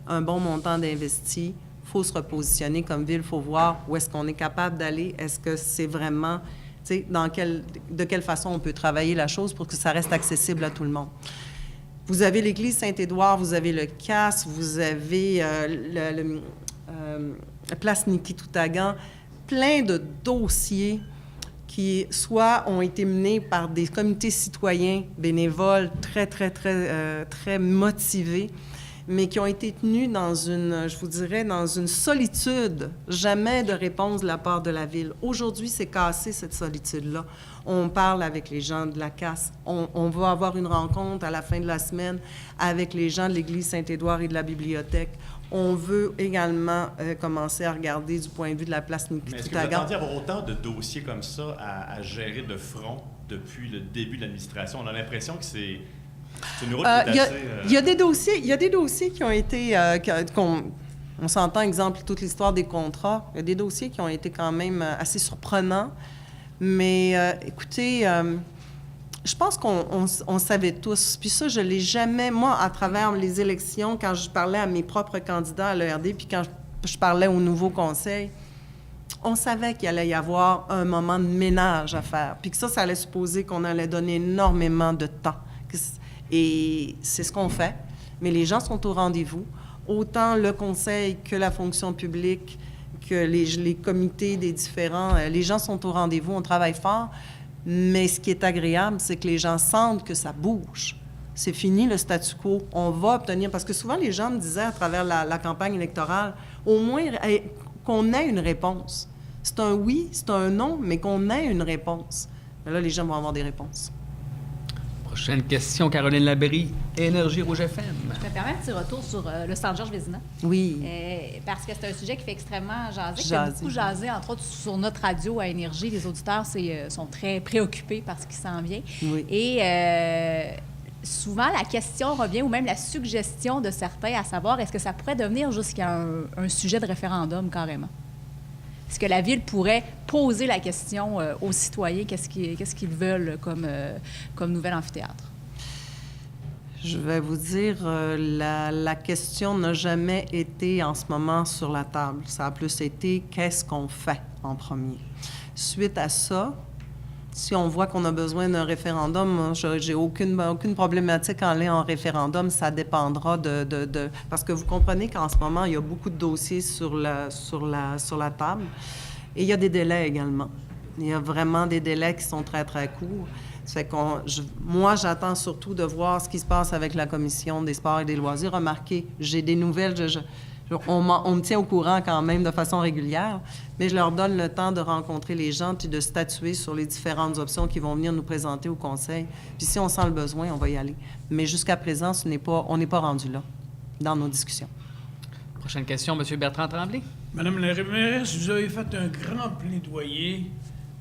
un bon montant d'investis. Il faut se repositionner comme ville. Il faut voir où est-ce qu'on est capable d'aller. Est-ce que c'est vraiment... de quelle façon on peut travailler la chose pour que ça reste accessible à tout le monde. Vous avez l'Église Saint-Édouard, vous avez le CAS, vous avez Place Niki-Toutagan, plein de dossiers qui soit ont été menés par des comités citoyens bénévoles très motivés, mais qui ont été tenus dans dans une solitude, jamais de réponse de la part de la Ville. Aujourd'hui, c'est cassé, cette solitude-là. On parle avec les gens de la CAS. On va avoir une rencontre à la fin de la semaine avec les gens de l'Église Saint-Édouard et de la bibliothèque. On veut également commencer à regarder du point de vue de la place Niki-Toutagan. Est-ce que vous attendiez à avoir autant de dossiers comme ça à gérer de front depuis le début de l'administration? On a l'impression que c'est... Il y a des dossiers qui ont été... on s'entend, exemple, toute l'histoire des contrats. Il y a des dossiers qui ont été quand même assez surprenants. Mais écoutez, je pense qu'on savait tous. Puis ça, je l'ai jamais... Moi, à travers les élections, quand je parlais à mes propres candidats à l'ERD, puis quand je parlais au nouveau conseil, on savait qu'il allait y avoir un moment de ménage à faire. Puis que ça allait supposer qu'on allait donner énormément de temps. Et c'est ce qu'on fait. Mais les gens sont au rendez-vous. Autant le conseil que la fonction publique, que les comités des différents... les gens sont au rendez-vous, on travaille fort. Mais ce qui est agréable, c'est que les gens sentent que ça bouge. C'est fini le statu quo. On va obtenir... Parce que souvent, les gens me disaient à travers la campagne électorale, au moins qu'on ait une réponse. C'est un oui, c'est un non, mais qu'on ait une réponse. Mais là, les gens vont avoir des réponses. Prochaine question, Caroline Labrie, Énergie Rouge FM. Je me permets un petit retour sur le centre Georges Vézina. Oui. Parce que c'est un sujet qui fait extrêmement jaser, qui fait beaucoup jaser, entre autres sur notre radio à Énergie. Les auditeurs sont très préoccupés par ce qui s'en vient. Oui. Et souvent, la question revient, ou même la suggestion de certains, à savoir, est-ce que ça pourrait devenir jusqu'à un sujet de référendum carrément? Est-ce que la Ville pourrait poser la question aux citoyens, qu'est-ce qu'ils veulent comme nouvel amphithéâtre? Je vais vous dire, la question n'a jamais été en ce moment sur la table. Ça a plus été qu'est-ce qu'on fait en premier. Suite à ça, si on voit qu'on a besoin d'un référendum, j'ai aucune problématique en aller en référendum. Ça dépendra parce que vous comprenez qu'en ce moment, il y a beaucoup de dossiers sur la table. Et il y a des délais également. Il y a vraiment des délais qui sont très, très courts. Ça fait moi, j'attends surtout de voir ce qui se passe avec la Commission des sports et des loisirs. Remarquez, j'ai des nouvelles. On me tient au courant quand même de façon régulière, mais je leur donne le temps de rencontrer les gens puis de statuer sur les différentes options qui vont venir nous présenter au Conseil. Puis si on sent le besoin, on va y aller. Mais jusqu'à présent, on n'est pas rendu là. dans nos discussions. Prochaine question, M. Bertrand Tremblay. Madame la mairesse, vous avez fait un grand plaidoyer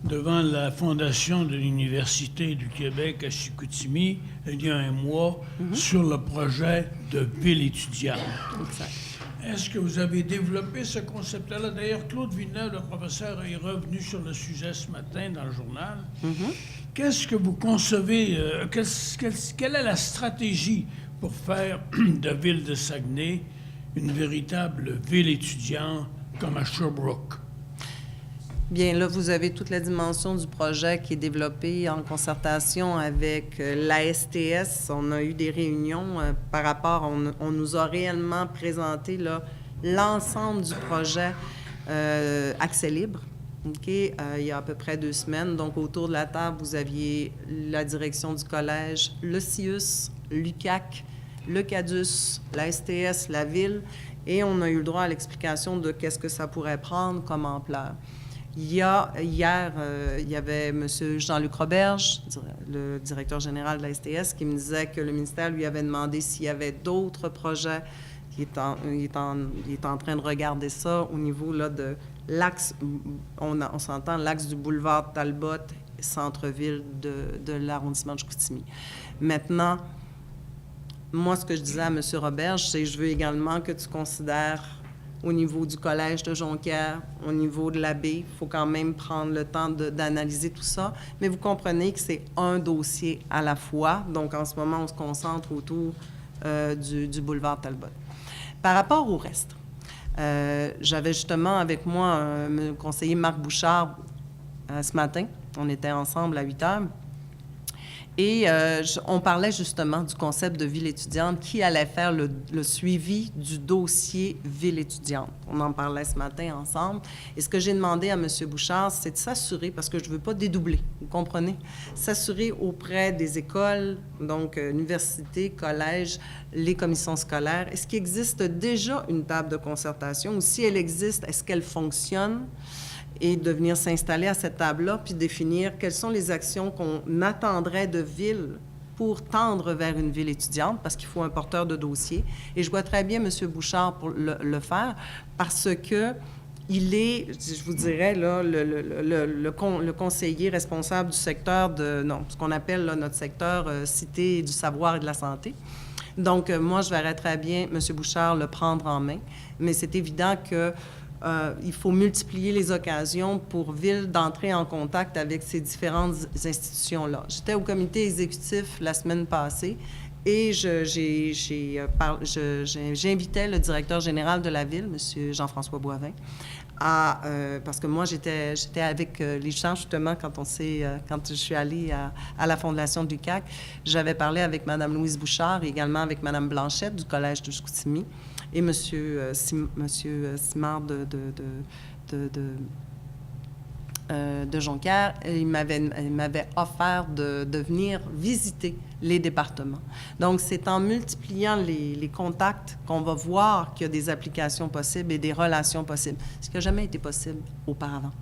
devant la fondation de l'Université du Québec à Chicoutimi il y a un mois sur le projet de ville étudiante. Exact. Est-ce que vous avez développé ce concept-là? D'ailleurs, Claude Villeneuve, le professeur, est revenu sur le sujet ce matin dans le journal. Qu'est-ce que vous concevez? Quelle est la stratégie pour faire de Ville de Saguenay une véritable ville étudiante comme à Sherbrooke? Bien, là, vous avez toute la dimension du projet qui est développé en concertation avec l'ASTS. On a eu des réunions par rapport, on nous a réellement présenté là, l'ensemble du projet Accès libre. OK? Il y a à peu près 2 semaines. Donc, autour de la table, vous aviez la direction du collège, le CIUS, l'UQAC, le CADUS, la STS, la Ville, et on a eu le droit à l'explication de qu'est-ce que ça pourrait prendre comme ampleur. Hier, il y avait M. Jean-Luc Roberge, le directeur général de la STS, qui me disait que le ministère lui avait demandé s'il y avait d'autres projets. Il est en train de regarder ça au niveau là, de l'axe, on s'entend, l'axe du boulevard Talbot, centre-ville de l'arrondissement de Chicoutimi. Maintenant, moi, ce que je disais à M. Roberge, c'est que je veux également que tu considères au niveau du collège de Jonquière, au niveau de la baie, il faut quand même prendre le temps d'analyser tout ça. Mais vous comprenez que c'est un dossier à la fois. Donc, en ce moment, on se concentre autour du boulevard Talbot. Par rapport au reste, j'avais justement avec moi le conseiller Marc Bouchard ce matin. On était ensemble à 8 heures. Et on parlait justement du concept de ville étudiante, qui allait faire le suivi du dossier ville étudiante. On en parlait ce matin ensemble. Et ce que j'ai demandé à M. Bouchard, c'est de s'assurer, parce que je ne veux pas dédoubler, vous comprenez? S'assurer auprès des écoles, donc universités, collèges, les commissions scolaires, est-ce qu'il existe déjà une table de concertation ou si elle existe, est-ce qu'elle fonctionne? Et de venir s'installer à cette table-là, puis définir quelles sont les actions qu'on attendrait de ville pour tendre vers une ville étudiante, parce qu'il faut un porteur de dossier. Et je vois très bien M. Bouchard pour le faire, parce que il est, je vous dirais, là, le conseiller responsable du secteur ce qu'on appelle là, notre secteur cité du savoir et de la santé. Donc, moi, je verrais très bien M. Bouchard le prendre en main, mais c'est évident que il faut multiplier les occasions pour Ville d'entrer en contact avec ces différentes institutions-là. J'étais au comité exécutif la semaine passée et j'invitais le directeur général de la Ville, M. Jean-François Boivin, parce que moi, j'étais avec les gens, justement, quand je suis allée à la fondation du CAC, j'avais parlé avec Mme Louise Bouchard et également avec Mme Blanchette du Collège de Chicoutimi et M. Simard de Jonquière. Il m'avait offert de venir visiter les départements. Donc, c'est en multipliant les contacts qu'on va voir qu'il y a des applications possibles et des relations possibles, ce qui n'a jamais été possible auparavant.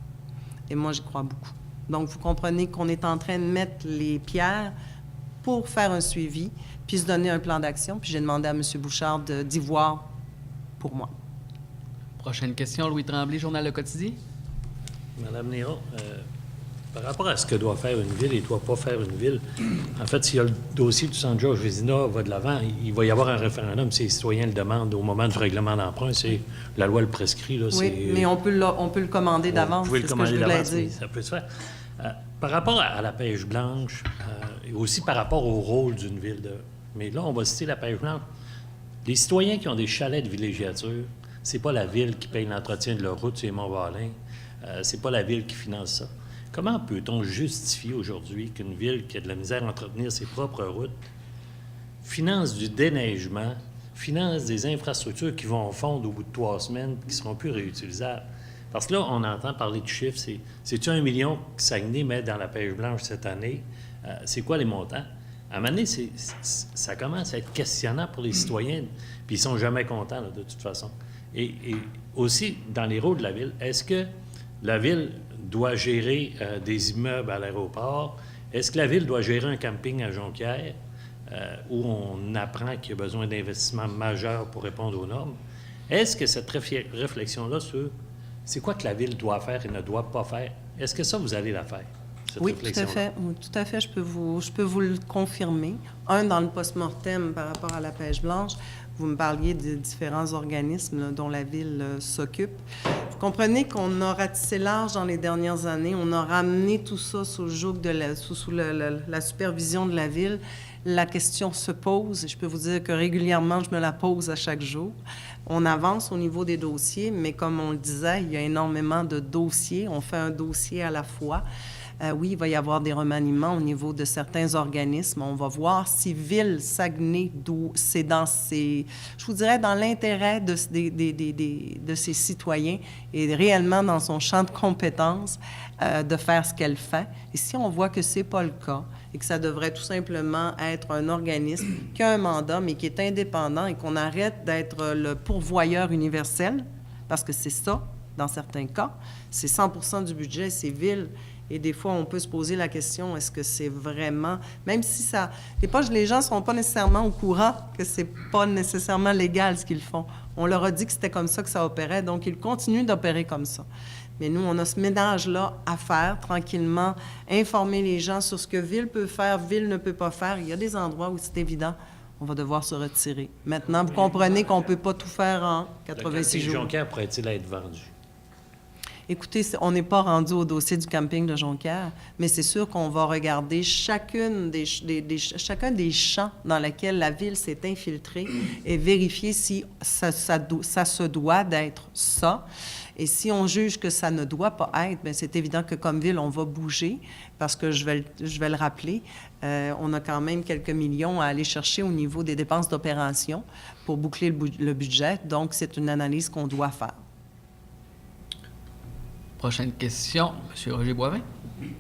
Et moi, j'y crois beaucoup. Donc, vous comprenez qu'on est en train de mettre les pierres pour faire un suivi, puis se donner un plan d'action. Puis j'ai demandé à M. Bouchard d'y voir pour moi. Prochaine question, Louis Tremblay, Journal Le Quotidien. Madame Néron, par rapport à ce que doit faire une ville et doit pas faire une ville, en fait, si le dossier du centre Georges Vézina va de l'avant, il va y avoir un référendum si les citoyens le demandent au moment du règlement d'emprunt. C'est la loi le prescrit. Là, oui, mais on peut le commander d'avance. Vous pouvez le commander d'avance, dire. Ça peut se faire. Par rapport à la pêche blanche, et aussi par rapport au rôle d'une ville, mais là, on va citer la pêche blanche. Les citoyens qui ont des chalets de villégiature, c'est pas la ville qui paye l'entretien de leur route sur les Monts-Valin. C'est pas la ville qui finance ça. Comment peut-on justifier aujourd'hui qu'une ville qui a de la misère à entretenir ses propres routes finance du déneigement, finance des infrastructures qui vont fondre au bout de 3 semaines, qui ne seront plus réutilisables? Parce que là, on entend parler de chiffres. C'est-tu 1 million que Saguenay met dans la pêche blanche cette année? C'est quoi les montants? À un moment donné, ça commence à être questionnant pour les citoyens, puis ils sont jamais contents, là, de toute façon. Et aussi, dans les rôles de la ville, est-ce que la ville doit gérer des immeubles à l'aéroport? Est-ce que la ville doit gérer un camping à Jonquière? où on apprend qu'il y a besoin d'investissements majeurs pour répondre aux normes. Est-ce que cette réflexion-là sur c'est quoi que la Ville doit faire et ne doit pas faire, est-ce que ça, vous allez la faire, cette Oui, tout à réflexion-là? fait. Oui, tout à fait, je peux vous le confirmer. Dans le post-mortem par rapport à la pêche blanche, vous me parliez de différents organismes là, dont la Ville s'occupe. Vous comprenez qu'on a ratissé large dans les dernières années. On a ramené tout ça sous le joug sous la supervision de la Ville. La question se pose, et je peux vous dire que régulièrement, je me la pose à chaque jour. On avance au niveau des dossiers, mais comme on le disait, il y a énormément de dossiers. On fait un dossier à la fois. Oui, il va y avoir des remaniements au niveau de certains organismes. On va voir si Ville Saguenay, c'est dans je vous dirais, dans l'intérêt de ses citoyens et réellement dans son champ de compétences de faire ce qu'elle fait. Et si on voit que c'est pas le cas et que ça devrait tout simplement être un organisme qui a un mandat, mais qui est indépendant et qu'on arrête d'être le pourvoyeur universel, parce que c'est ça, dans certains cas, c'est 100% du budget, c'est Ville. Et des fois, on peut se poser la question, est-ce que c'est vraiment... Même si les gens ne sont pas nécessairement au courant que c'est pas nécessairement légal ce qu'ils font. On leur a dit que c'était comme ça que ça opérait, donc ils continuent d'opérer comme ça. Mais nous, on a ce ménage-là à faire, tranquillement, informer les gens sur ce que Ville peut faire, Ville ne peut pas faire. Il y a des endroits où c'est évident, on va devoir se retirer. Maintenant, vous comprenez qu'on ne peut pas tout faire en 86 jours. Le Jonquière pourrait-il être vendu? Écoutez, on n'est pas rendu au dossier du camping de Jonquière, mais c'est sûr qu'on va regarder chacun des champs dans lesquels la Ville s'est infiltrée et vérifier si ça se doit d'être ça. Et si on juge que ça ne doit pas être, bien, c'est évident que comme Ville, on va bouger, parce que je vais le rappeler, on a quand même quelques millions à aller chercher au niveau des dépenses d'opération pour boucler le budget. Donc, c'est une analyse qu'on doit faire. Prochaine question, M. Roger Boivin.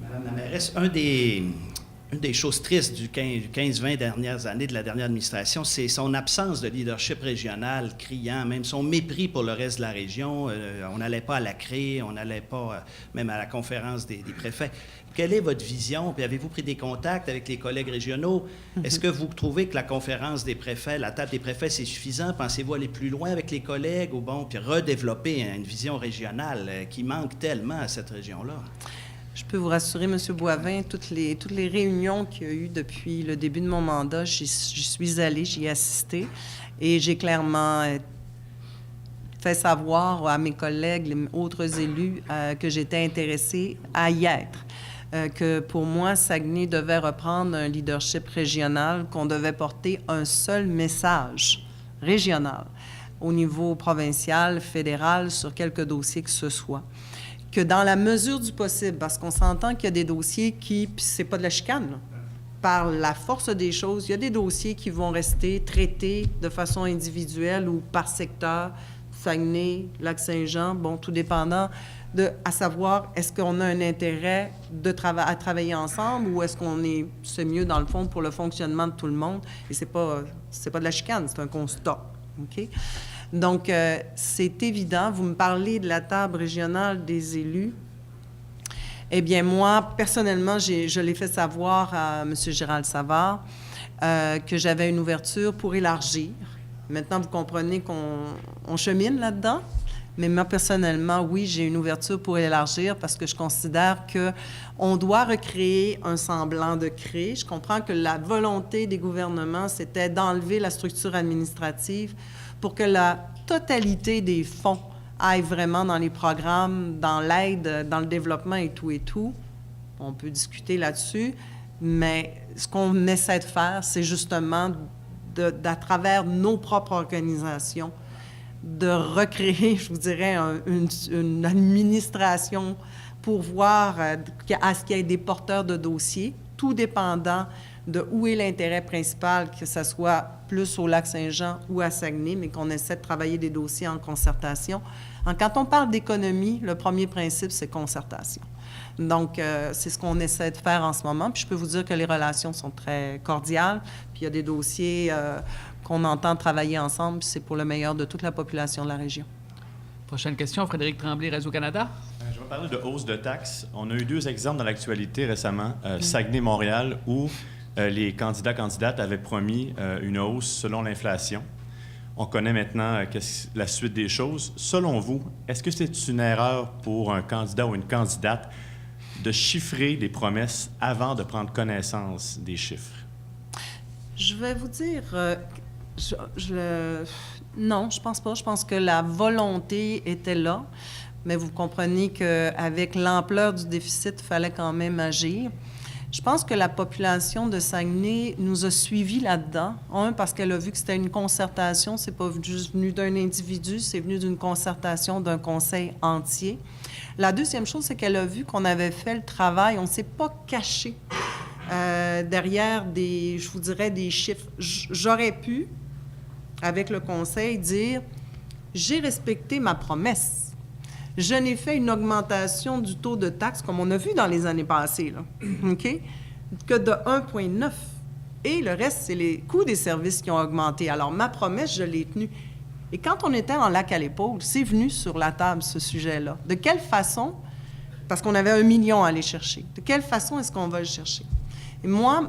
Madame la mairesse, une des choses tristes du 15-20 dernières années de la dernière administration, c'est son absence de leadership régional criant, même son mépris pour le reste de la région. On n'allait pas à la CRE, on n'allait pas même à la conférence des préfets. Quelle est votre vision? Puis avez-vous pris des contacts avec les collègues régionaux? Est-ce que vous trouvez que la conférence des préfets, la table des préfets, c'est suffisant? Pensez-vous aller plus loin avec les collègues ou puis redévelopper une vision régionale qui manque tellement à cette région-là? Je peux vous rassurer, M. Boivin, toutes les réunions qu'il y a eu depuis le début de mon mandat, j'y suis allée, j'y ai assisté et j'ai clairement fait savoir à mes collègues, les autres élus, que j'étais intéressée à y être. Que pour moi, Saguenay devait reprendre un leadership régional, qu'on devait porter un seul message régional au niveau provincial, fédéral, sur quelques dossiers que ce soit. Que dans la mesure du possible, parce qu'on s'entend qu'il y a des dossiers puis c'est pas de la chicane, là. Par la force des choses, il y a des dossiers qui vont rester traités de façon individuelle ou par secteur, Saguenay, Lac-Saint-Jean, bon, tout dépendant à savoir, est-ce qu'on a un intérêt à travailler ensemble ou est-ce c'est mieux, dans le fond, pour le fonctionnement de tout le monde? Et c'est pas de la chicane, c'est un constat, OK? Donc, c'est évident. Vous me parlez de la table régionale des élus. Eh bien, moi, personnellement, je l'ai fait savoir à M. Gérald Savard que j'avais une ouverture pour élargir. Maintenant, vous comprenez qu'on chemine là-dedans. Mais moi, personnellement, oui, j'ai une ouverture pour élargir parce que je considère qu'on doit recréer un semblant de CRE. Je comprends que la volonté des gouvernements, c'était d'enlever la structure administrative pour que la totalité des fonds aille vraiment dans les programmes, dans l'aide, dans le développement et tout. On peut discuter là-dessus, mais ce qu'on essaie de faire, c'est justement, à travers nos propres organisations, de recréer, je vous dirais, une administration pour voir à ce qu'il y ait des porteurs de dossiers, tout dépendant de où est l'intérêt principal, que ce soit plus au Lac-Saint-Jean ou à Saguenay, mais qu'on essaie de travailler des dossiers en concertation. Quand on parle d'économie, le premier principe, c'est concertation. Donc, c'est ce qu'on essaie de faire en ce moment. Puis je peux vous dire que les relations sont très cordiales. Puis il y a des dossiers qu'on entend travailler ensemble. Puis c'est pour le meilleur de toute la population de la région. Prochaine question, Frédéric Tremblay, Radio-Canada. Je vais parler de hausse de taxes. On a eu 2 exemples dans l'actualité récemment, Saguenay-Montréal, où les candidates avaient promis une hausse selon l'inflation. On connaît maintenant la suite des choses. Selon vous, est-ce que c'est une erreur pour un candidat ou une candidate de chiffrer des promesses avant de prendre connaissance des chiffres? Je vais vous dire, non, je pense pas. Je pense que la volonté était là, mais vous comprenez qu'avec l'ampleur du déficit, il fallait quand même agir. Je pense que la population de Saguenay nous a suivis là-dedans. Un, parce qu'elle a vu que c'était une concertation, c'est pas juste venu d'un individu, c'est venu d'une concertation d'un conseil entier. La deuxième chose, c'est qu'elle a vu qu'on avait fait le travail, on ne s'est pas caché derrière je vous dirais, des chiffres. J'aurais pu, avec le conseil, dire « j'ai respecté ma promesse ». Je n'ai fait une augmentation du taux de taxe, comme on a vu dans les années passées, là, OK, que de 1,9. Et le reste, c'est les coûts des services qui ont augmenté. Alors, ma promesse, je l'ai tenue. Et quand on était en lac à l'épaule, c'est venu sur la table, ce sujet-là. De quelle façon, parce qu'on avait 1 million à aller chercher, de quelle façon est-ce qu'on va le chercher? Et moi,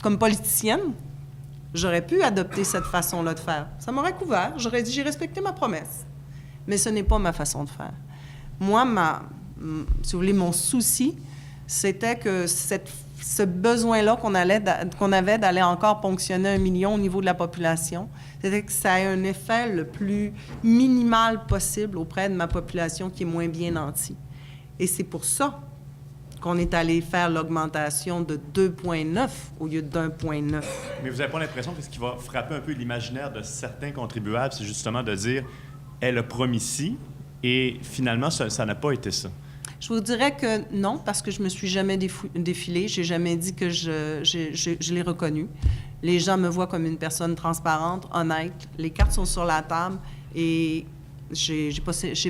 comme politicienne, j'aurais pu adopter cette façon-là de faire. Ça m'aurait couvert. J'aurais dit, j'ai respecté ma promesse. Mais ce n'est pas ma façon de faire. Moi, si vous voulez, mon souci, c'était que ce besoin-là qu'on avait d'aller encore ponctionner 1 million au niveau de la population, c'était que ça ait un effet le plus minimal possible auprès de ma population qui est moins bien nantie. Et c'est pour ça qu'on est allé faire l'augmentation de 2,9 au lieu de 1,9. Mais vous n'avez pas l'impression que ce qui va frapper un peu l'imaginaire de certains contribuables, c'est justement de dire « elle a promis ci » et finalement, ça n'a pas été ça? Je vous dirais que non, parce que je me suis jamais défilée. J'ai jamais dit que je l'ai reconnu. Les gens me voient comme une personne transparente, honnête. Les cartes sont sur la table et j'ai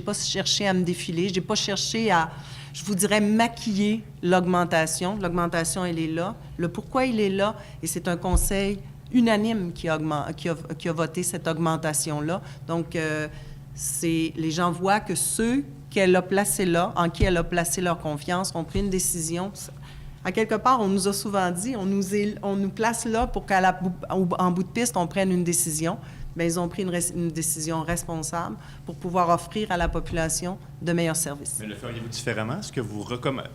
pas cherché à me défiler. J'ai pas cherché à, je vous dirais, maquiller l'augmentation. L'augmentation, elle est là. Le pourquoi il est là, et c'est un conseil unanime qui a voté cette augmentation-là. Donc, les gens voient que ceux qu'elle a placés là, en qui elle a placé leur confiance, ont pris une décision. À quelque part, on nous a souvent dit, on nous place là pour qu'en bout de piste, on prenne une décision. Bien, ils ont pris une décision responsable pour pouvoir offrir à la population de meilleurs services. Mais le feriez-vous différemment? Est-ce que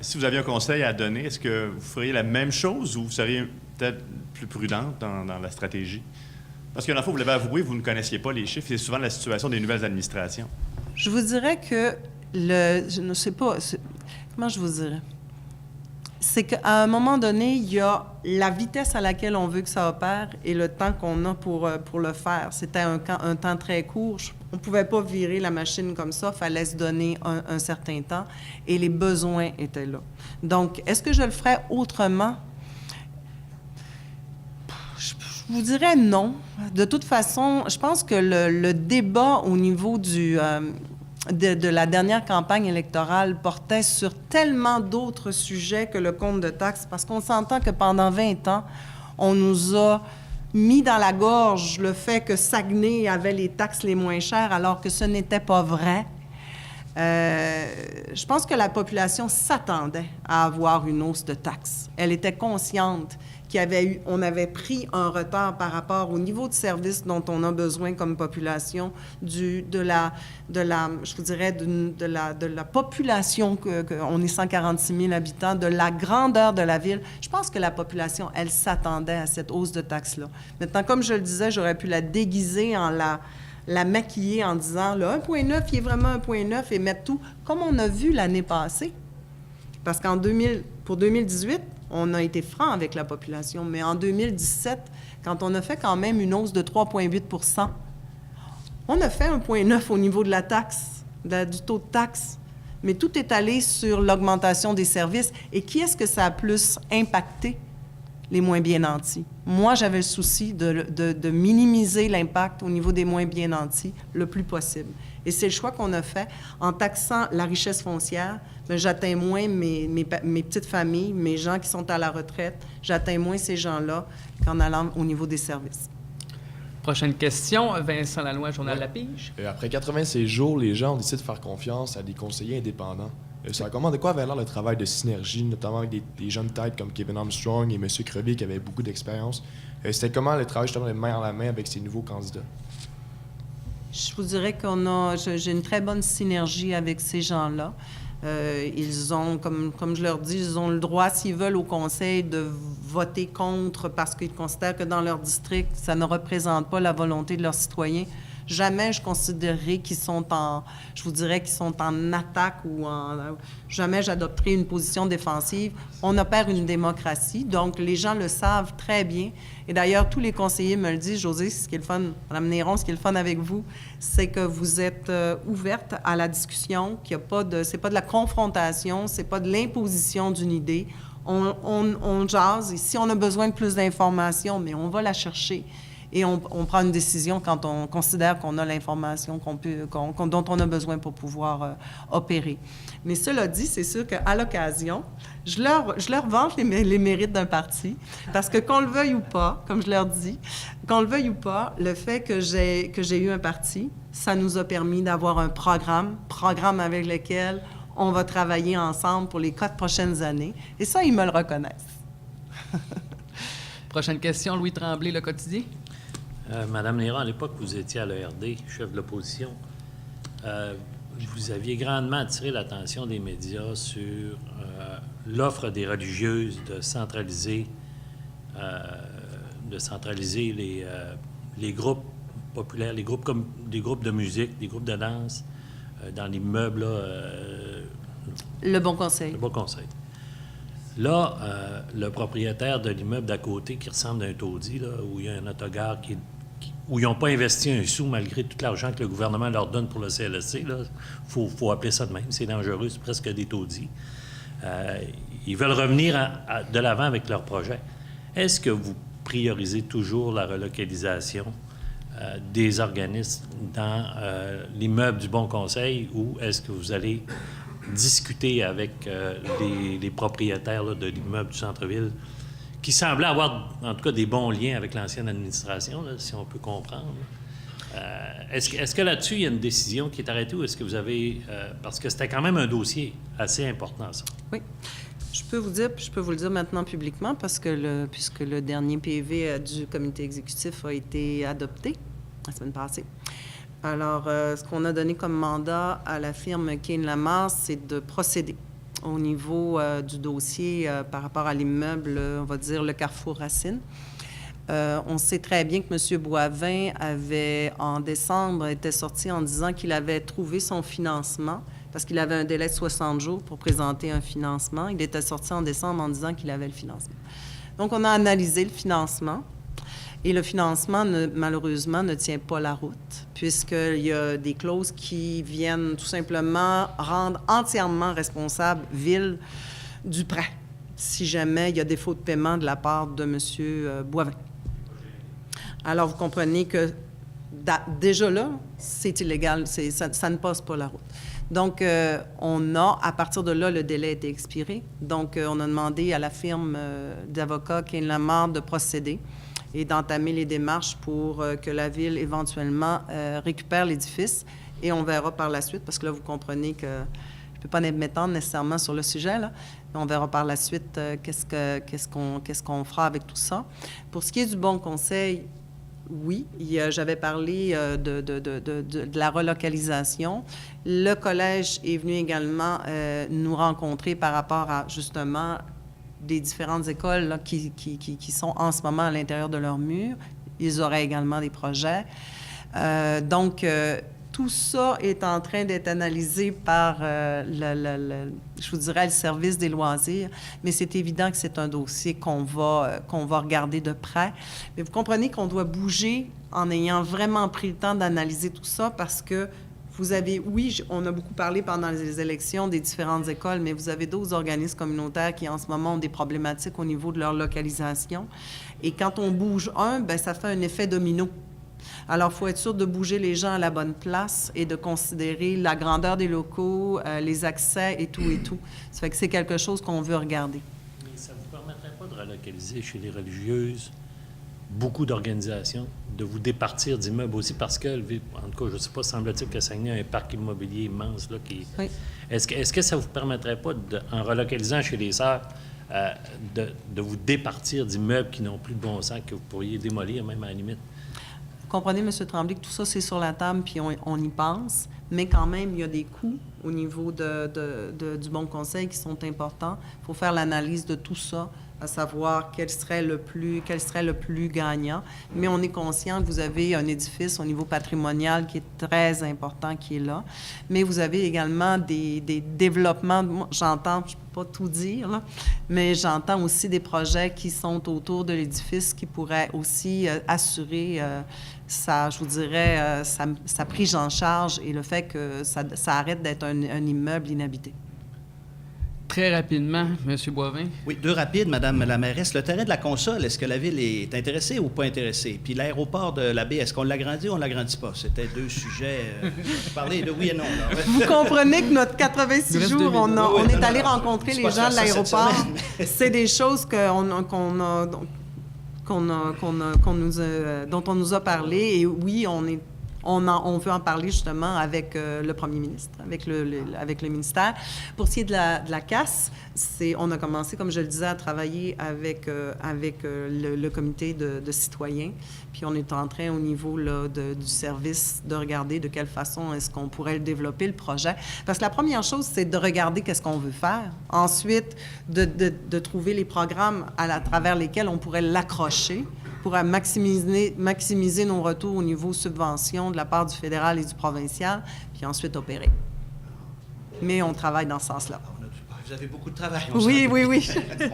si vous aviez un conseil à donner, est-ce que vous feriez la même chose ou vous seriez peut-être plus prudente dans la stratégie? Parce qu'une fois, vous l'avez avoué, vous ne connaissiez pas les chiffres. C'est souvent la situation des nouvelles administrations. Je vous dirais que je ne sais pas, comment je vous dirais? C'est qu'à un moment donné, il y a la vitesse à laquelle on veut que ça opère et le temps qu'on a pour le faire. C'était un temps très court. On ne pouvait pas virer la machine comme ça. Il fallait se donner un certain temps et les besoins étaient là. Donc, est-ce que je le ferais autrement? Je vous dirais non. De toute façon, je pense que le débat au niveau de la dernière campagne électorale portait sur tellement d'autres sujets que le compte de taxes, parce qu'on s'entend que pendant 20 ans, on nous a mis dans la gorge le fait que Saguenay avait les taxes les moins chères, alors que ce n'était pas vrai. Je pense que la population s'attendait à avoir une hausse de taxes. Elle était consciente on avait pris un retard par rapport au niveau de service dont on a besoin comme population, de la population, on est 146 000 habitants, de la grandeur de la ville. Je pense que la population, elle s'attendait à cette hausse de taxes-là. Maintenant, comme je le disais, j'aurais pu la déguiser en la maquiller en disant, le 1,9, il est vraiment 1,9 et mettre tout, comme on a vu l'année passée. Parce pour 2018, on a été franc avec la population, mais en 2017, quand on a fait quand même une hausse de 3,8 %, on a fait 1,9 au niveau de la taxe, du taux de taxe, mais tout est allé sur l'augmentation des services. Et qui est-ce que ça a plus impacté? Les moins bien nantis. Moi, j'avais le souci de minimiser l'impact au niveau des moins bien nantis le plus possible. Et c'est le choix qu'on a fait. En taxant la richesse foncière, j'atteins moins mes petites familles, mes gens qui sont à la retraite. J'atteins moins ces gens-là qu'en allant au niveau des services. Prochaine question, Vincent Lanois, Journal La Pige. Après 86 jours, les gens ont décidé de faire confiance à des conseillers indépendants. Ça recommande de quoi avait l'air le travail de synergie, notamment avec des jeunes têtes comme Kevin Armstrong et M. Crevier qui avaient beaucoup d'expérience. C'était comment le travail justement de main en la main avec ces nouveaux candidats? Je vous dirais j'ai une très bonne synergie avec ces gens-là. Ils ont, comme je leur dis, ils ont le droit, s'ils veulent, au conseil de voter contre parce qu'ils considèrent que dans leur district, ça ne représente pas la volonté de leurs citoyens. Jamais je considérerais qu'ils sont je vous dirais qu'ils sont en attaque jamais j'adopterai une position défensive. On opère une démocratie, donc les gens le savent très bien. Et d'ailleurs, tous les conseillers me le disent. Josée, ce qui est le fun, Mme Néron, ce qui est le fun avec vous, c'est que vous êtes ouverte à la discussion, c'est pas de la confrontation, c'est pas de l'imposition d'une idée. On jase, et si on a besoin de plus d'informations, mais on va la chercher. Et on prend une décision quand on considère qu'on a l'information dont on a besoin pour pouvoir opérer. Mais cela dit, c'est sûr qu'à l'occasion, je leur vante les mérites d'un parti, parce que qu'on le veuille ou pas, comme je leur dis, qu'on le veuille ou pas, le fait que j'ai eu un parti, ça nous a permis d'avoir un programme avec lequel on va travailler ensemble pour les 4 prochaines années. Et ça, ils me le reconnaissent. Prochaine question, Louis Tremblay, Le Quotidien. Madame Néron, à l'époque, vous étiez à l'ERD, chef de l'opposition. Vous aviez grandement attiré l'attention des médias sur l'offre des religieuses de centraliser les groupes populaires, des groupes de musique, des groupes de danse dans l'immeuble. Le Bon Conseil. Le Bon Conseil. Là, le propriétaire de l'immeuble d'à côté, qui ressemble à un taudis, là, où il y a un autogare où ils n'ont pas investi un sou malgré tout l'argent que le gouvernement leur donne pour le CLSC, il faut appeler ça de même. C'est dangereux, c'est presque des taudis. Ils veulent revenir de l'avant avec leur projet. Est-ce que vous priorisez toujours la relocalisation des organismes dans l'immeuble du Bon Conseil, ou est-ce que vous allez discuter avec les propriétaires là, de l'immeuble du centre-ville qui semblaient avoir, en tout cas, des bons liens avec l'ancienne administration, là, si on peut comprendre. Est-ce que là-dessus, il y a une décision qui est arrêtée, ou est-ce que vous avez... parce que c'était quand même un dossier assez important, ça. Oui. Je peux vous dire, puis je peux vous le dire maintenant publiquement, puisque le dernier PV du comité exécutif a été adopté la semaine passée. Alors, ce qu'on a donné comme mandat à la firme Kane Lamar, c'est de procéder au niveau du dossier par rapport à l'immeuble, on va dire le Carrefour Racine. On sait très bien que M. Boivin en décembre, était sorti en disant qu'il avait trouvé son financement, parce qu'il avait un délai de 60 jours pour présenter un financement. Il était sorti en décembre en disant qu'il avait le financement. Donc, on a analysé le financement. Et le financement, malheureusement, ne tient pas la route, puisqu'il y a des clauses qui viennent tout simplement rendre entièrement responsable Ville du prêt, si jamais il y a défaut de paiement de la part de M. Boivin. Alors, vous comprenez que déjà là, c'est illégal, ça ne passe pas la route. Donc, à partir de là, le délai a été expiré. Donc, on a demandé à la firme d'avocats Kane Lamar de procéder et d'entamer les démarches pour que la Ville, éventuellement, récupère l'édifice. Et on verra par la suite, parce que là, vous comprenez que je ne peux pas m'étendre nécessairement sur le sujet, là. On verra par la suite qu'est-ce qu'on fera avec tout ça. Pour ce qui est du Bon Conseil, oui, j'avais parlé de la relocalisation. Le collège est venu également nous rencontrer par rapport à, justement, des différentes écoles là, qui sont en ce moment à l'intérieur de leurs murs. Ils auraient également des projets. Donc, tout ça est en train d'être analysé par, je vous dirais, le service des loisirs, mais c'est évident que c'est un dossier qu'on va regarder de près. Mais vous comprenez qu'on doit bouger en ayant vraiment pris le temps d'analyser tout ça, parce que vous avez, oui, on a beaucoup parlé pendant les élections des différentes écoles, mais vous avez d'autres organismes communautaires qui, en ce moment, ont des problématiques au niveau de leur localisation. Et quand on bouge bien, ça fait un effet domino. Alors, il faut être sûr de bouger les gens à la bonne place et de considérer la grandeur des locaux, les accès et tout et tout. Ça fait que c'est quelque chose qu'on veut regarder. Mais ça ne vous permettrait pas de relocaliser chez les religieuses beaucoup d'organisations de vous départir d'immeubles aussi parce que, en tout cas, je ne sais pas, semble-t-il que Saguenay a un parc immobilier immense. Là, Oui. Est-ce que ça ne vous permettrait pas, en relocalisant chez les sœurs, de vous départir d'immeubles qui n'ont plus de bon sens, que vous pourriez démolir même à la limite? Vous comprenez, M. Tremblay, que tout ça, c'est sur la table, puis on y pense, mais quand même, il y a des coûts au niveau du bon conseil qui sont importants. Il faut faire l'analyse de tout ça, à savoir quel serait le plus gagnant. Mais on est conscient que vous avez un édifice au niveau patrimonial qui est très important, qui est là. Mais vous avez également des développements. Moi, j'entends, je ne peux pas tout dire, là, mais j'entends aussi des projets qui sont autour de l'édifice qui pourraient aussi assurer sa prise en charge et le fait que ça arrête d'être un immeuble inhabité. Très rapidement, M. Boivin. Oui, 2 rapides, Madame la mairesse. Le terrain de la console, est-ce que la ville est intéressée ou pas intéressée? Puis l'aéroport de la baie, est-ce qu'on l'agrandit ou on ne l'agrandit pas? C'était 2 sujets. Parler de oui et non. Là. Vous comprenez que notre 86 jours, on est allé rencontrer les gens de l'aéroport. C'est des choses dont on nous a parlé. Et oui, on veut en parler justement avec le premier ministre, avec le ministère. Pour ce qui est de la casse, on a commencé, comme je le disais, à travailler avec le comité de citoyens. Puis on est en train, au niveau là, du service, de regarder de quelle façon est-ce qu'on pourrait développer le projet. Parce que la première chose, c'est de regarder qu'est-ce qu'on veut faire. Ensuite, de trouver les programmes à travers lesquels on pourrait l'accrocher pour maximiser nos retours au niveau subvention de la part du fédéral et du provincial, puis ensuite opérer. Mais on travaille dans ce sens-là. Vous avez beaucoup de travail. Oui.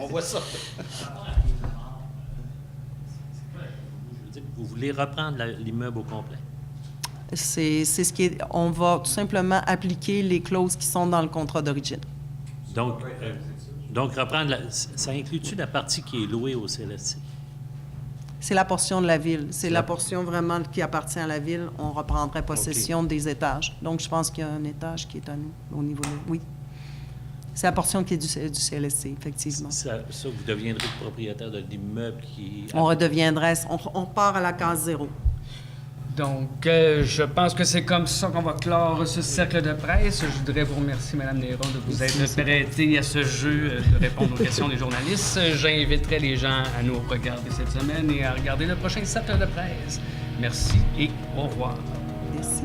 On voit ça. Vous voulez reprendre l'immeuble au complet? C'est ce qui est... On va tout simplement appliquer les clauses qui sont dans le contrat d'origine. Donc reprendre... ça inclut-tu la partie qui est louée au CLSC? C'est la portion de la ville. C'est la portion vraiment qui appartient à la ville. On reprendrait possession des étages. Donc, je pense qu'il y a un étage qui est à nous, au niveau de... Oui. C'est la portion qui est du CLSC, effectivement. Ça, vous deviendrez le propriétaire de l'immeuble qui... On redeviendrait... On part à la case 0. Donc, je pense que c'est comme ça qu'on va clore ce cercle de presse. Je voudrais vous remercier, Mme Néron, de vous être prêtée à ce jeu de répondre aux questions des journalistes. J'inviterai les gens à nous regarder cette semaine et à regarder le prochain cercle de presse. Merci et au revoir. Merci.